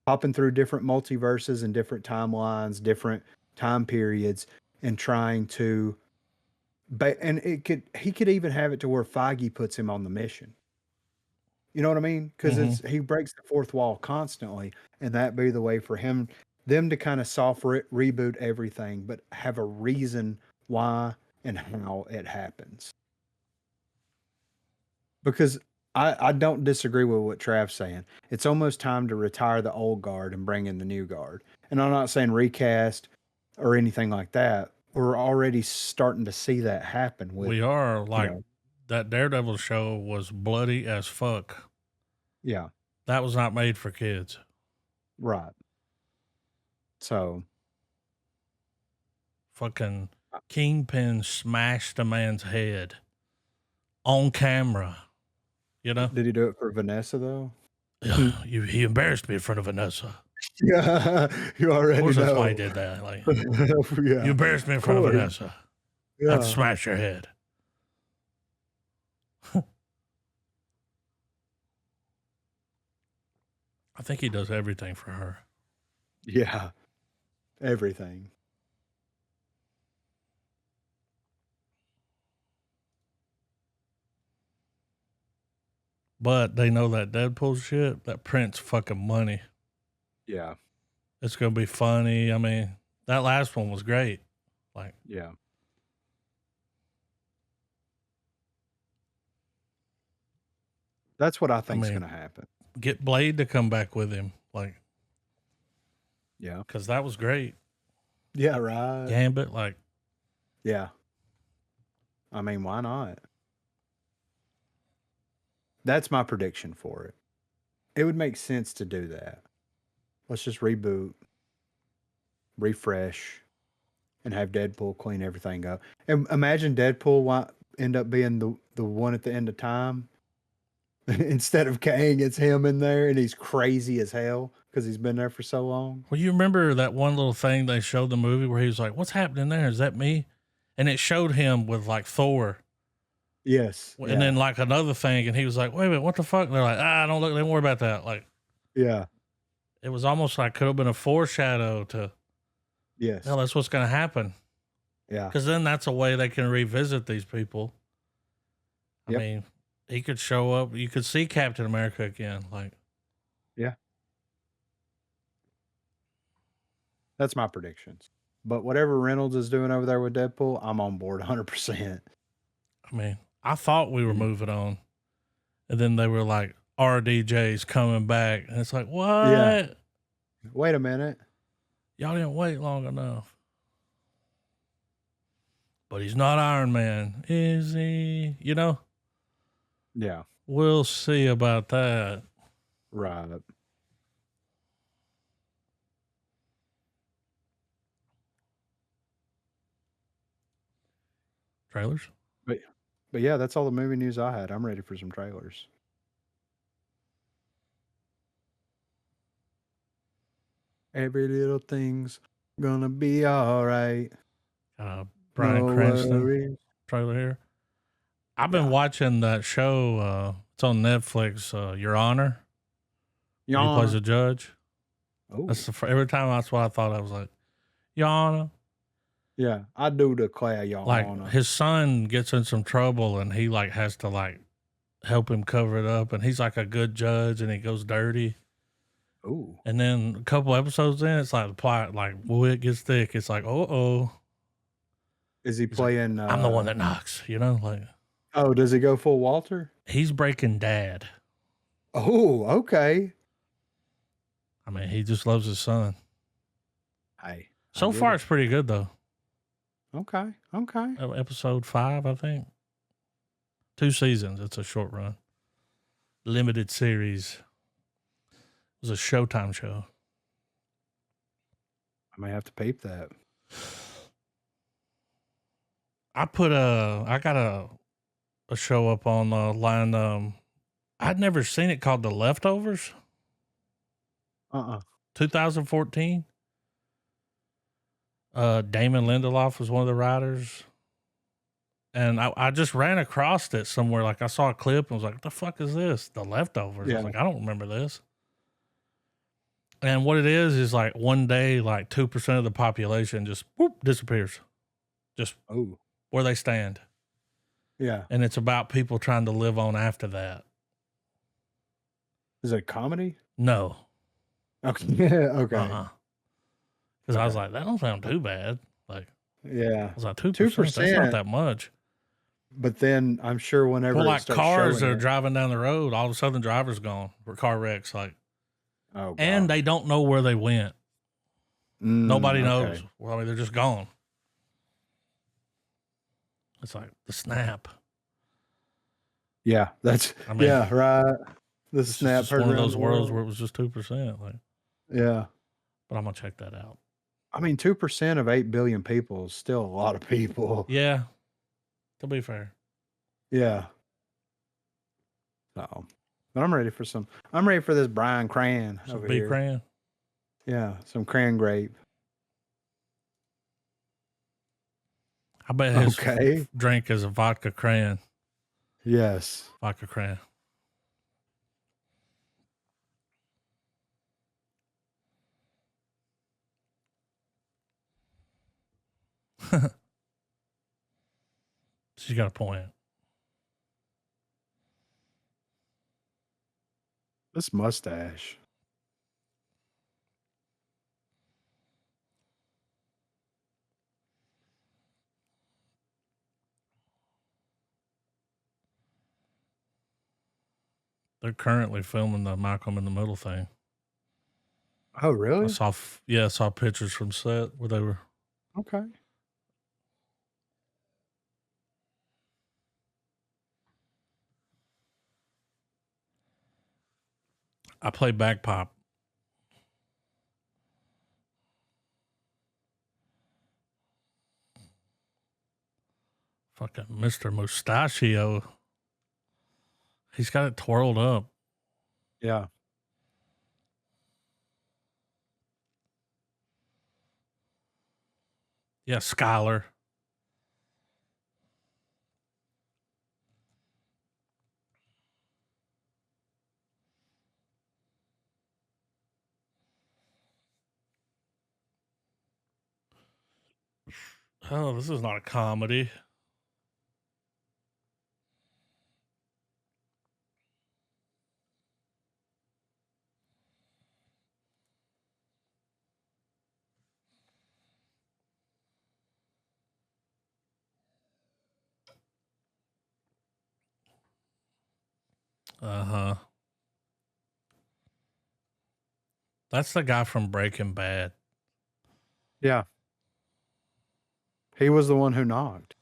hopping through different multiverses and different timelines, different time periods, and trying to. And he could even have it to where Feige puts him on the mission. You know what I mean? Because he breaks the fourth wall constantly, and that be the way for them to kind of soft reboot everything, but have a reason why and how it happens. Because I don't disagree with what Trav's saying. It's almost time to retire the old guard and bring in the new guard. And I'm not saying recast or anything like that. We're already starting to see that happen. We are that Daredevil show was bloody as fuck. Yeah. That was not made for kids. Right. So. Fucking Kingpin smashed a man's head on camera. Did he do it for Vanessa, though? He embarrassed me in front of Vanessa. Yeah, you already Of course, know. that's why he did that. Like, yeah. you embarrassed me in front of Vanessa. I have to smash your head. I think he does everything for her. Yeah, everything. But they know that Deadpool shit, that prints fucking money. Yeah. It's going to be funny. I mean, that last one was great. Like, yeah. That's what I think is going to happen. Get Blade to come back with him. Like, yeah. Because that was great. Yeah, right. Gambit, like. Yeah. I mean, why not? That's my prediction for it. It would make sense to do that. Let's just reboot, refresh, and have Deadpool clean everything up. And imagine Deadpool end up being the one at the end of time. Instead of Kang, it's him in there, and he's crazy as hell because he's been there for so long. Well, you remember that one little thing they showed the movie where he was like, "What's happening there? Is that me?" And it showed him with like Thor. Yes. And then like another thing, and he was like, "Wait a minute, what the fuck?" And they're like, "Don't worry about that." Like, yeah. It was almost like could have been a foreshadow to. Yes. Hell, that's what's going to happen. Yeah. Because then that's a way they can revisit these people. I mean, he could show up. You could see Captain America again. Like, yeah. That's my predictions. But whatever Reynolds is doing over there with Deadpool, I'm on board 100%. I mean, I thought we were moving on. And then they were like, RDJ's coming back. And it's like, what? Yeah. Wait a minute. Y'all didn't wait long enough. But he's not Iron Man, is he? Yeah. We'll see about that. Right. Trailers? But yeah, that's all the movie news I had. I'm ready for some trailers. Every little thing's gonna be all right. Bryan Cranston trailer here. I've been watching that show. It's on Netflix. Your Honor. He plays a judge. Oh. That's every time that's what I thought. I was like, Your Honor. Yeah, I do declare Your Honor. His son gets in some trouble and he has to help him cover it up, and he's like a good judge and he goes dirty. Ooh. And then a couple episodes in, it's like the plot it gets thick. It's like, Is he playing? I'm the one that knocks. Oh, does he go full Walter? He's Breaking Dad. Oh, okay. I mean, he just loves his son. Hey. So far, it's pretty good though. Okay. Okay. Episode 5, I think. 2 seasons. It's a short run, limited series. It was a Showtime show. I may have to peep that. I got a show up on the line. I'd never seen it, called The Leftovers. 2014. Damon Lindelof was one of the writers. And I just ran across it somewhere. Like I saw a clip and was like, what the fuck is this? The Leftovers. I was like, I don't remember this. And what it is like one day, like 2% of the population just disappears. Just where they stand. Yeah. And it's about people trying to live on after that. Is it a comedy? No. Okay. Okay. Because I was like, that don't sound too bad. Like, yeah. I was like, 2%. That's not that much. But then I'm sure whenever like cars that are driving down the road, all of a sudden the driver's gone for car wrecks. Like, and they don't know where they went. Nobody knows. Well, I mean, they're just gone. It's like the snap. Yeah, that's yeah, right. The snap. It's one of those worlds where it was just 2%. Like, yeah, but I'm gonna check that out. I mean, 2% of 8 billion people is still a lot of people. Yeah, to be fair. Yeah. So, but I'm ready for I'm ready for this Brian Cran over here. Cran. Yeah, some cran grape. I bet his drink is a vodka cran. Yes. Vodka cran. She's got a point. This mustache. They're currently filming the Malcolm in the Middle thing. Oh, really? I saw pictures from set where they were. Okay. I play bagpipe. Fucking Mr. Mustachio. He's got it twirled up. Yeah. Yeah, Skylar. Oh, this is not a comedy. Uh-huh. That's the guy from Breaking Bad. Yeah. He was the one who knocked.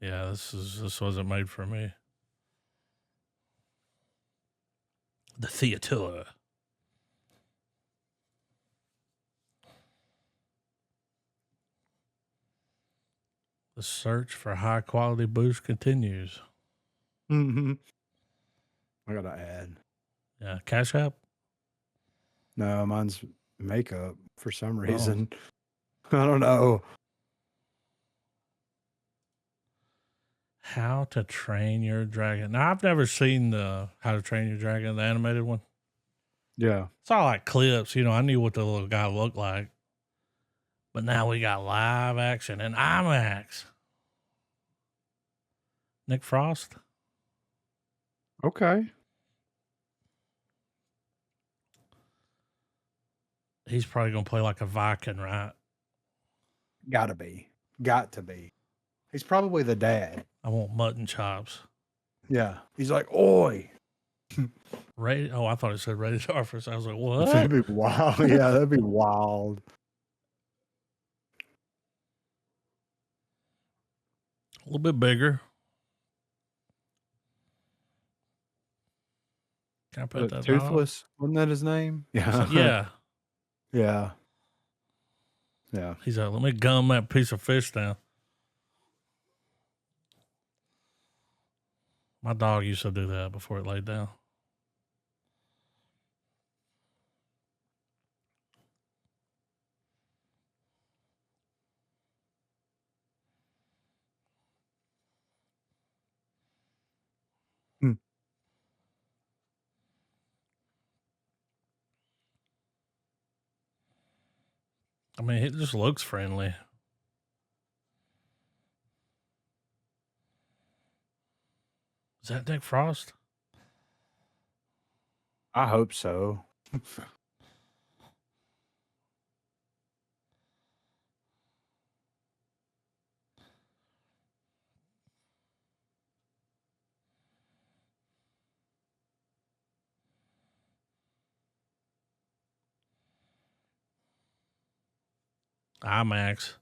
Yeah, this wasn't made for me. The theater. The search for high quality booze continues. Mm-hmm. I gotta add. Yeah, Cash App? No, mine's makeup for some reason. I don't know. How to Train Your Dragon. Now, I've never seen the How to Train Your Dragon, the animated one. Yeah. Saw like clips, I knew what the little guy looked like. But now we got live action and IMAX. Nick Frost. Okay. He's probably going to play like a Viking, right? Gotta be. Got to be. He's probably the dad. I want mutton chops. Yeah. He's like, oi. Rated. Oh, I thought it said rated R for a second. I was like, what? That'd be wild. Yeah, that'd be wild. A little bit bigger. Can I put that on? Toothless? Wasn't that his name? Yeah. Yeah. Yeah. Yeah. He's like, let me gum that piece of fish down. My dog used to do that before it laid down. Hmm. I mean, it just looks friendly. Is that Nick Frost? I hope so. IMAX.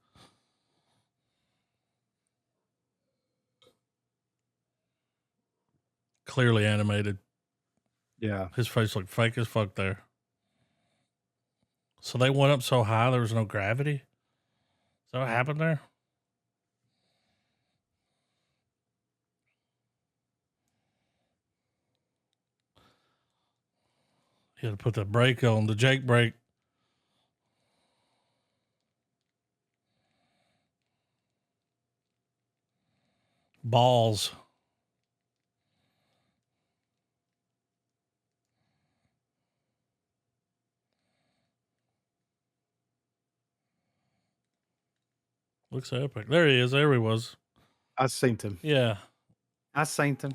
Clearly animated. Yeah. His face looked fake as fuck there. So they went up so high there was no gravity? Is that what happened there? He had to put the brake on, the Jake brake. Balls. Looks epic. There he is. There he was. I seen him. Yeah. I seen him.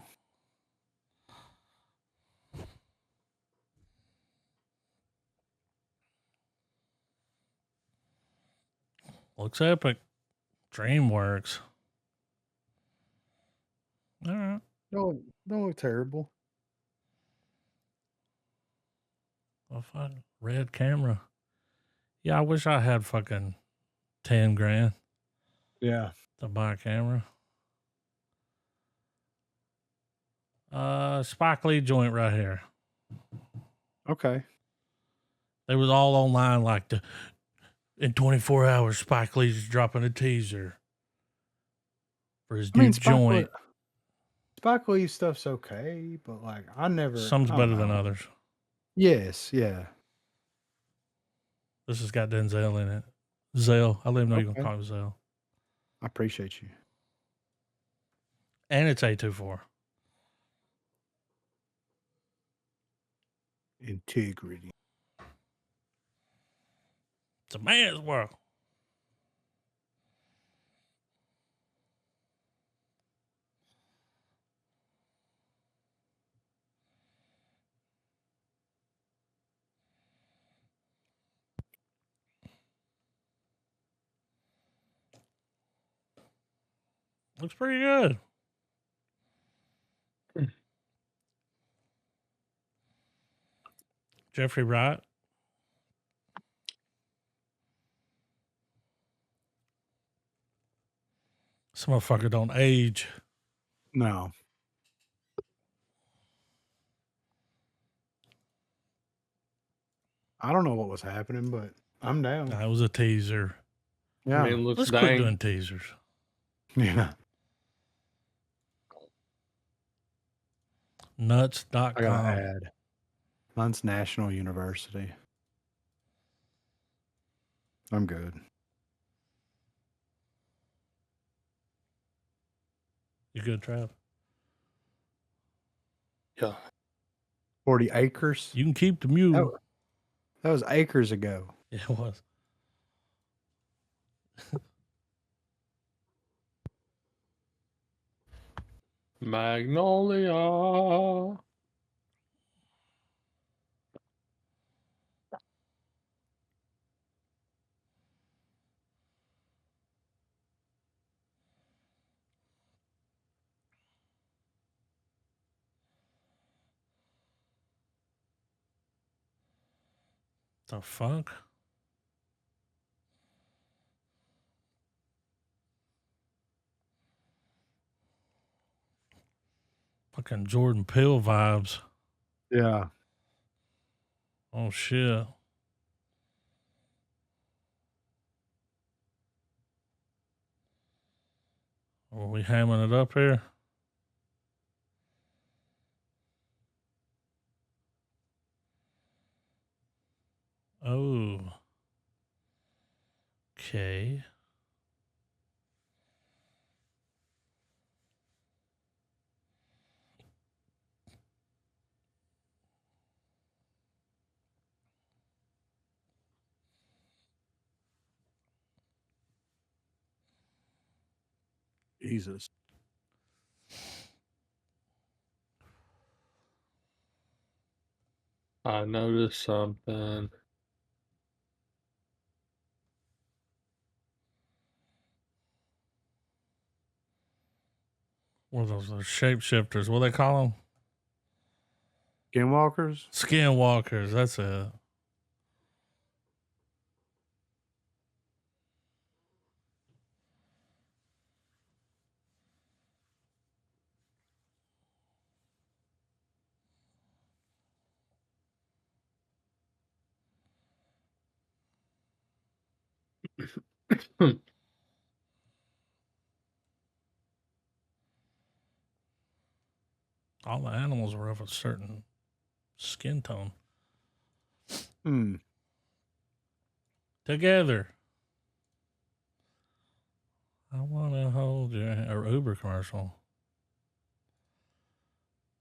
Looks epic. DreamWorks. All right. Don't look terrible. Well, fucking red camera. Yeah, I wish I had fucking 10 grand Yeah. to buy a camera. Spike Lee joint right here. Okay. They was all online like in 24 hours, Spike Lee's dropping a teaser for his new joint. Spike Lee stuff's okay, but like I never. Some's I don't better than know. others. Yes. Yeah. This has got Denzel in it. Zell. I didn't know you were Okay. going to call him Zell. I appreciate you. And it's A24. Integrity. It's a man's world. Looks pretty good. Jeffrey Wright. This motherfucker don't age. No. I don't know what was happening, but I'm down. That was a teaser. Yeah. I mean, looks Let's quit dang. doing teasers. Yeah. I gotta Nuts.com. add. Mine's National University. I'm good. You good, Trav? Yeah. 40 acres. You can keep the mule. Oh. That was acres ago. Yeah, it was. Magnolia. The fuck? Fucking Jordan Peele vibes. Yeah. Oh shit. Are we hamming it up here? Oh. Okay. Jesus. I noticed something. What are those shapeshifters? What do they call them? Skinwalkers? Skinwalkers. That's it. All the animals are of a certain skin tone. Hmm. Together. I want to hold your hand. Or Uber commercial.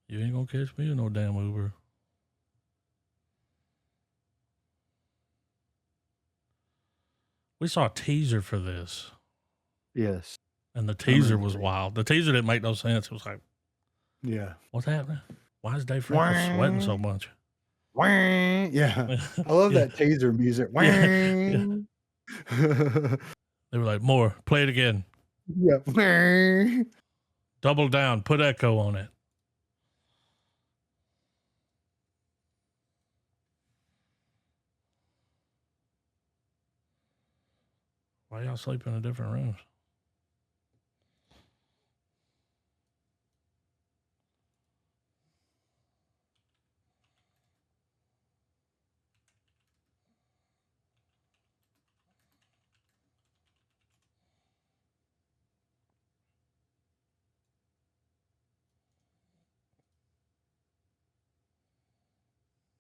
You ain't gonna catch me in no damn Uber. We saw a teaser for this. Yes. And the teaser remember was seeing wild. The teaser didn't make no sense. It was like, Yeah. what's happening? Why is Dave Franco sweating so much? Yeah. I love Yeah. that taser music. Yeah. They were like, more. Play it again. Yeah. Double down. Put echo on it. Why y'all sleep in different rooms?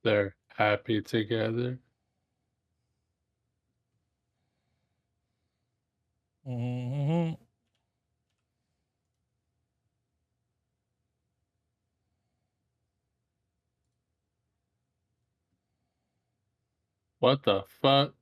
They're happy together. Mm-hmm. What the fuck?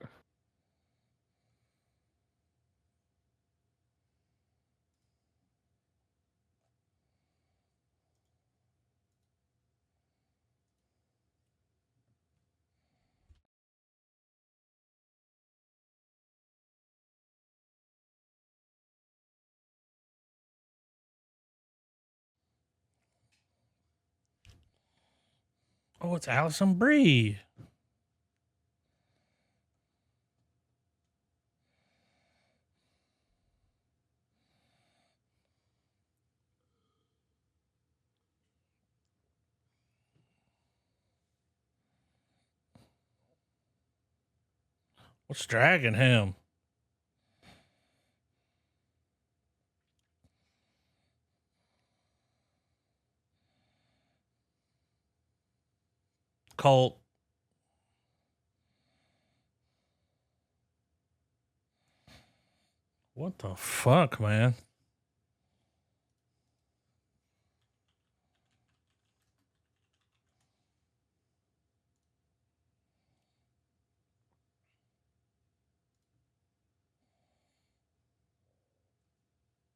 Oh, it's Allison Brie. What's dragging him? Colt. What the fuck, man?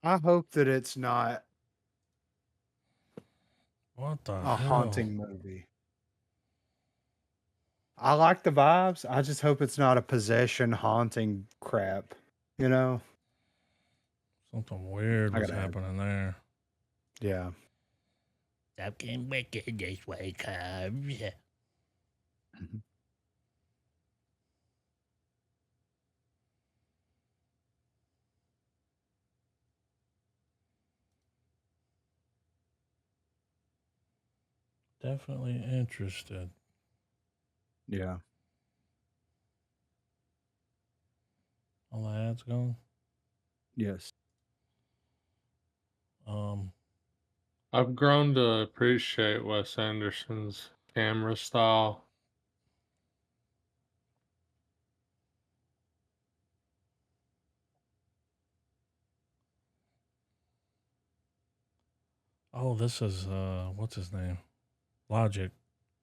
I hope that it's not What the a hell? haunting movie. I like the vibes. I just hope it's not a possession haunting crap. You know? Something weird I was gotta have- happening there. Yeah. Stop getting wicked this way, cubs. Definitely interested. Yeah. All the ads gone. Yes. I've grown to appreciate Wes Anderson's camera style. Oh, this is what's his name? Logic.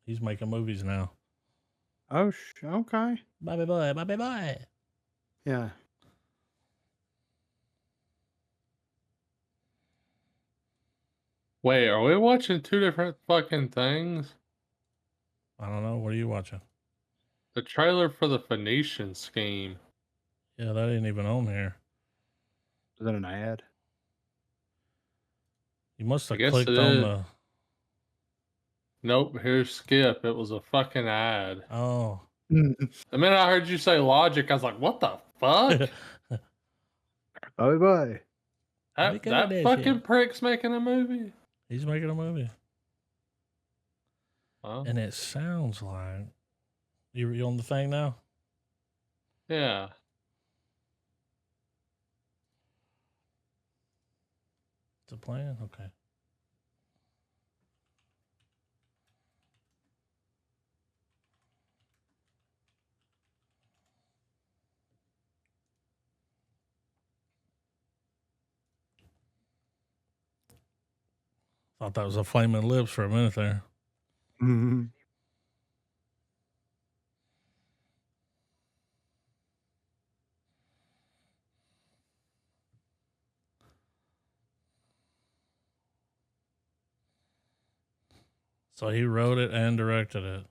He's making movies now. Oh, okay. Bye bye, bye bye, bye. Yeah. Wait, are we watching two different fucking things? I don't know. What are you watching? The trailer for the Phoenician Scheme. Yeah, that ain't even on here. Is that an ad? You must I have guess clicked it on is. the. Nope, here's Skip. It was a fucking ad. Oh. The minute I heard you say Logic, I was like, what the fuck? Bye bye. that fucking prick's making a movie? He's making a movie. Huh? And it sounds like you on the thing now? Yeah. It's a plan? Okay. Thought that was a Flaming Lips for a minute there. Mm-hmm. So he wrote it and directed it.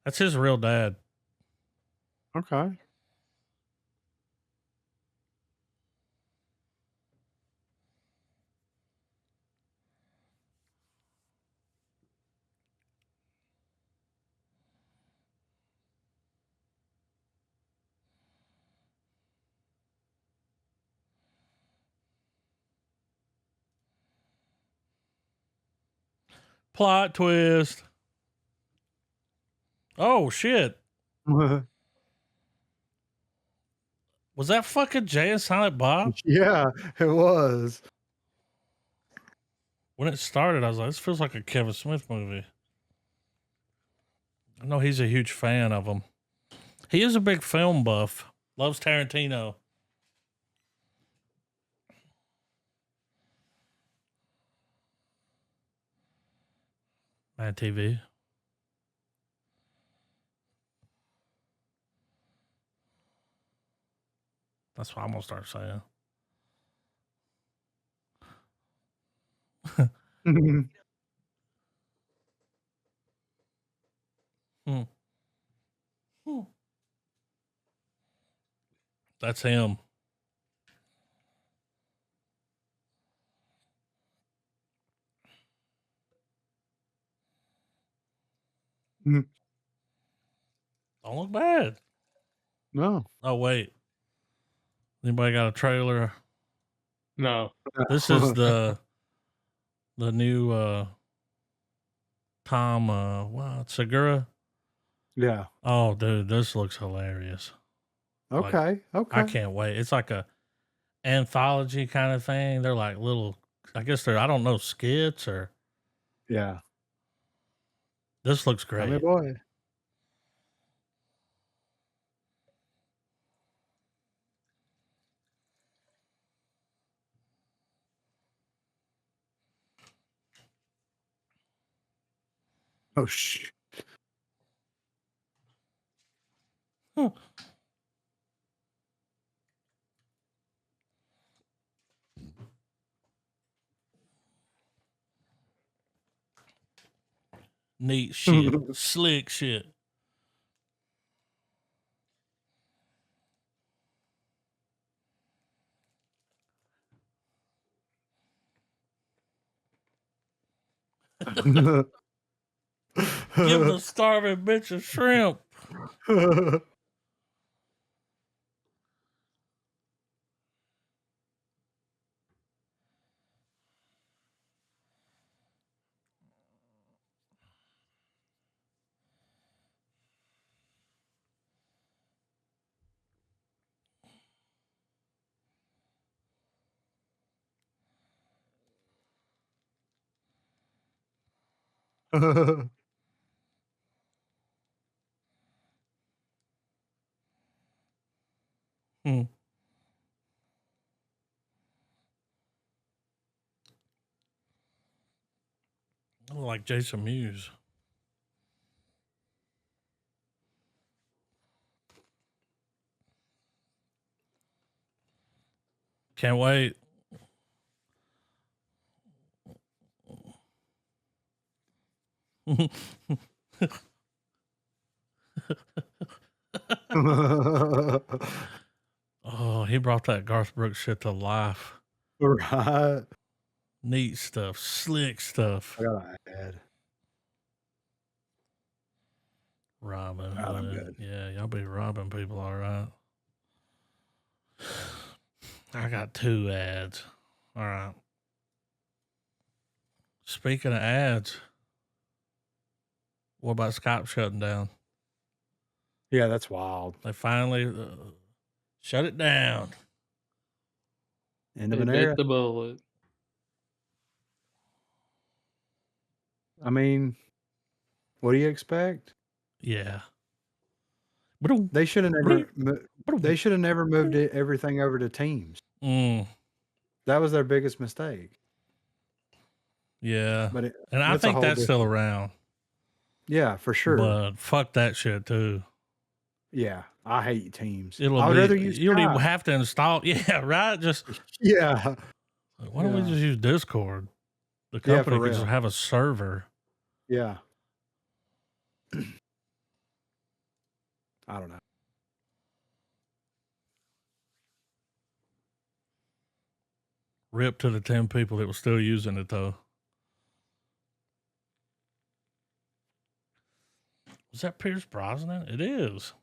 That's his real dad. Okay. Plot twist. Oh, shit. Was that fucking Jay and Silent Bob? Yeah, it was. When it started, I was like, this feels like a Kevin Smith movie. I know he's a huge fan of him. He is a big film buff. Loves Tarantino. Mad TV. That's what I'm gonna start saying. Hmm. That's him. Mhm. Don't look bad. No. Oh wait. Anybody got a trailer? No. This is the new Tom Segura. Yeah. Oh dude, this looks hilarious. Okay. Okay. I can't wait. It's like a anthology kind of thing. They're like little, I guess they're, I don't know, skits or. Yeah. This looks Tell me, great. boy. Oh shit. Neat shit. Slick shit. Give the starving bitch a shrimp. Hmm. I look like Jason Mewes. Can't wait. Oh, he brought that Garth Brooks shit to life. Right. Neat stuff, slick stuff. I gotta add. Robin God, I'm Hood. good. Yeah, y'all be robbing people, all right. I got 2 ads. All right. Speaking of ads, what about Skype shutting down? Yeah, that's wild. They finally shut it down. End of They an bit era. the bullet. I mean, what do you expect? Yeah. They should have never. They should have never moved everything over to Teams. Mm, That was their biggest mistake. yeah. But And I that's a think whole that's still different- around. Yeah, for sure. But fuck that shit too. Yeah, I hate Teams. It'll I'd be rather use you don't even Skype. have to install. Yeah, right. Just Yeah, why don't we Yeah. just use Discord? The Yeah, company for could just real. have a server. yeah. I don't know. Rip to the 10 people that were still using it though. Was that Pierce Brosnan? It is.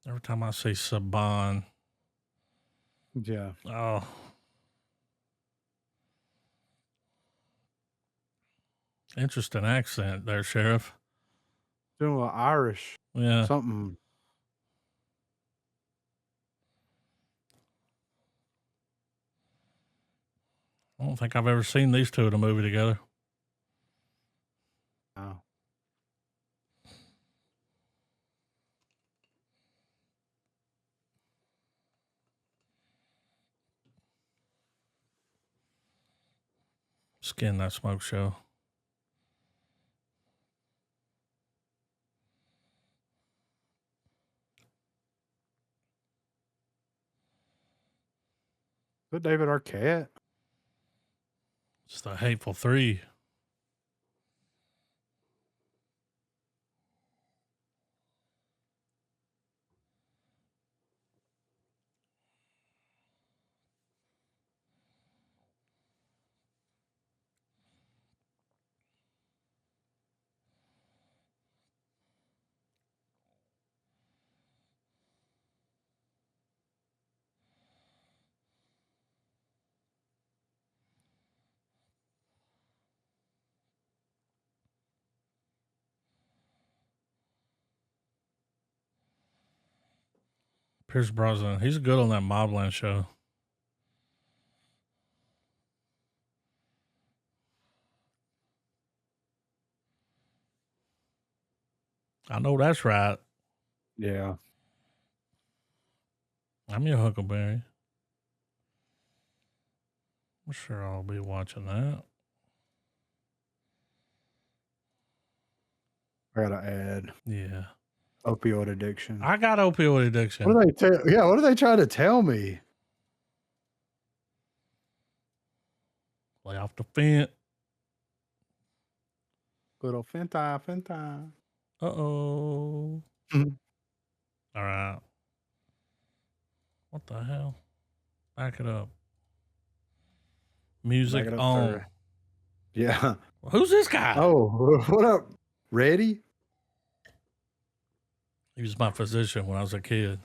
Every time I see Saban, Yeah, oh, interesting accent there, Sheriff. doing a little Irish Yeah. something. I don't think I've ever seen these two in a movie together. Oh. Skin That Smoke Show. But David Arquette. It's the Hateful Three. Pierce Brosnan. He's good on that Mobland show. I know that's right. Yeah. I'm your Huckleberry. I'm sure I'll be watching that. I gotta add Yeah. opioid addiction. I got opioid addiction. What do they tell? Yeah, what are they trying to tell me? Lay off the fence. Little fentanyl. Uh-oh. Mhm. All right. What the hell? Back it up. Music Back it up, on. sir. Yeah. Who's this guy? Oh, what up? Ready? He was my physician when I was a kid.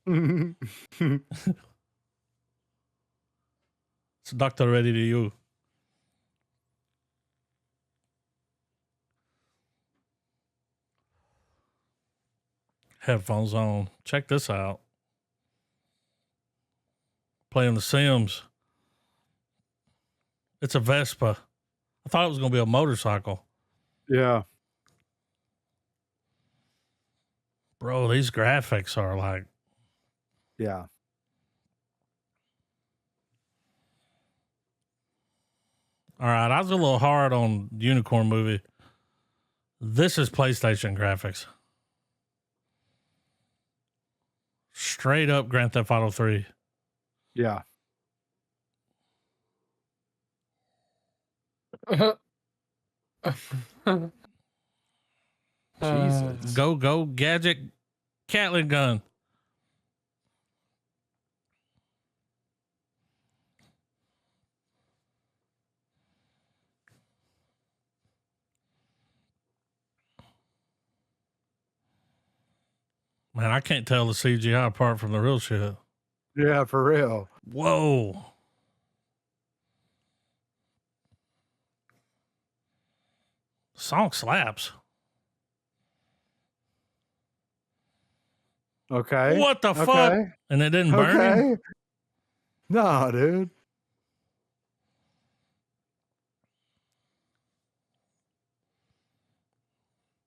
It's Dr. Ready to You. headphones on. Check this out. Playing The Sims. It's a Vespa. I thought it was going to be a motorcycle. Yeah. Bro, these graphics are like, Yeah. all right, I was a little hard on Unicorn Movie. This is PlayStation graphics. Straight up Grand Theft Auto 3. Yeah. Jesus. Go, gadget, Gatling gun. Man, I can't tell the CGI apart from the real shit. Yeah, for real. Whoa. Song slaps. Okay. What the fuck? Okay. And it didn't burn him? Okay. No, dude.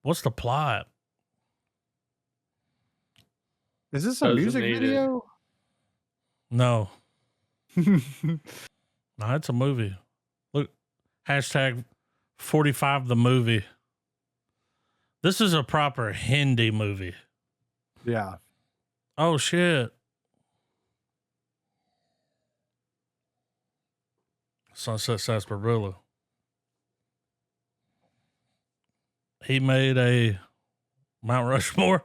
What's the plot? Is this a Doesn't music need it. video? No. No, it's a movie. Look, hashtag 45 the movie. This is a proper Hindi movie. Yeah. Oh, shit. Sunset Sarsaparilla. He made a Mount Rushmore.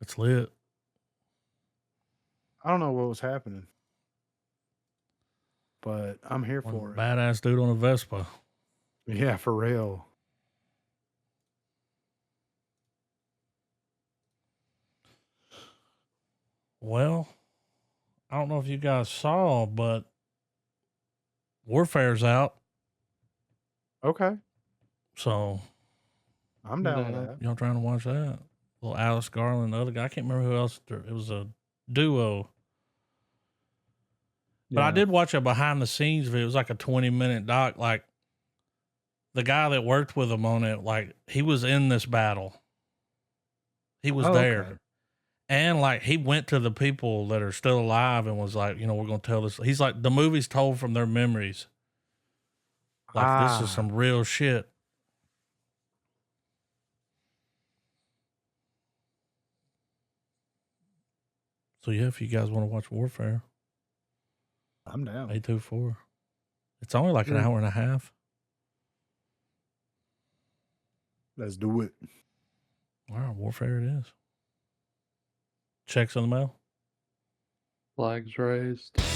It's lit. I don't know what was happening, but I'm here One for it. badass dude on a Vespa. Yeah, for real. Well, I don't know if you guys saw, but Warfare's out. Okay. So I'm down with Yeah. that. y'all trying to watch that? Little Alice Garland, the other guy. I can't remember who else. It was a duo. But I Yeah. did watch a behind the scenes video. It was like a 20-minute doc. Like the guy that worked with him on it, like he was in this battle. He was Oh, there. okay. And like he went to the people that are still alive and was like, we're going to tell this. He's like, the movie's told from their memories. Like this is Ah. some real shit. So yeah, if you guys want to watch Warfare, I'm down. 824. It's only like an Yeah. hour and a half. Let's do it. All right, Warfare it is. Checks in the mail. Flags raised.